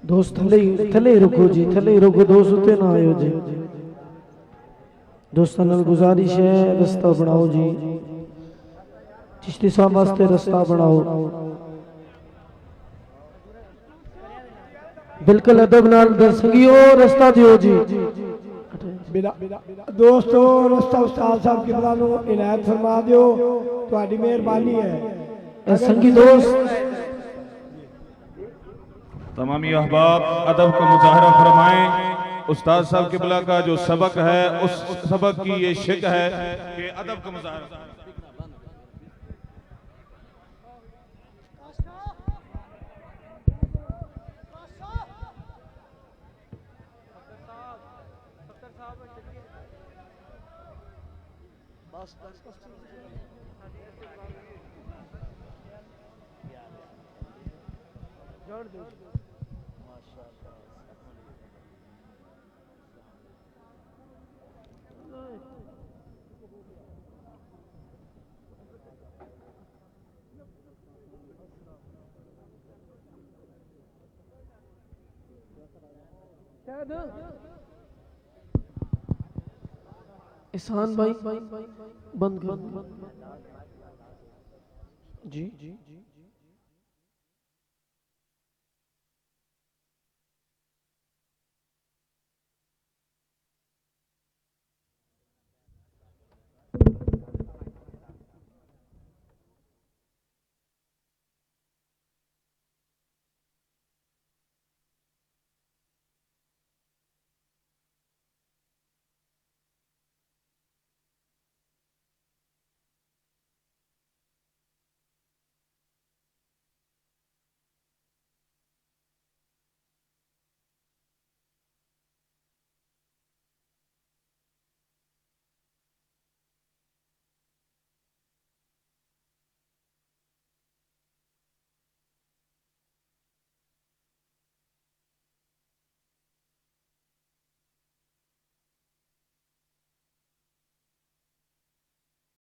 दोस्त थले रुको जी, थले रुको दोस्त उत्ते ना आयो जी। दोस्तों नाल गुजारिश है रास्ता बनाओ जी, चिश्ती साहब वास्ते रास्ता बनाओ। बिल्कुल अदब नाल दर्शकियो रास्ता दियो जी। दोस्तों रस्ता उस्ताद साहब की बला इनायत फरमा दियो, तुम्हारी मेहरबानी है। संगी दोस्त तमामी अहबाब अदब का मुजाहरा फरमाएं। उस्ताद साहब किबला का जो सबक है उस सबक की ये शिक है कि अदब का मुजाहरा। एहसान भाई बंद कर जी।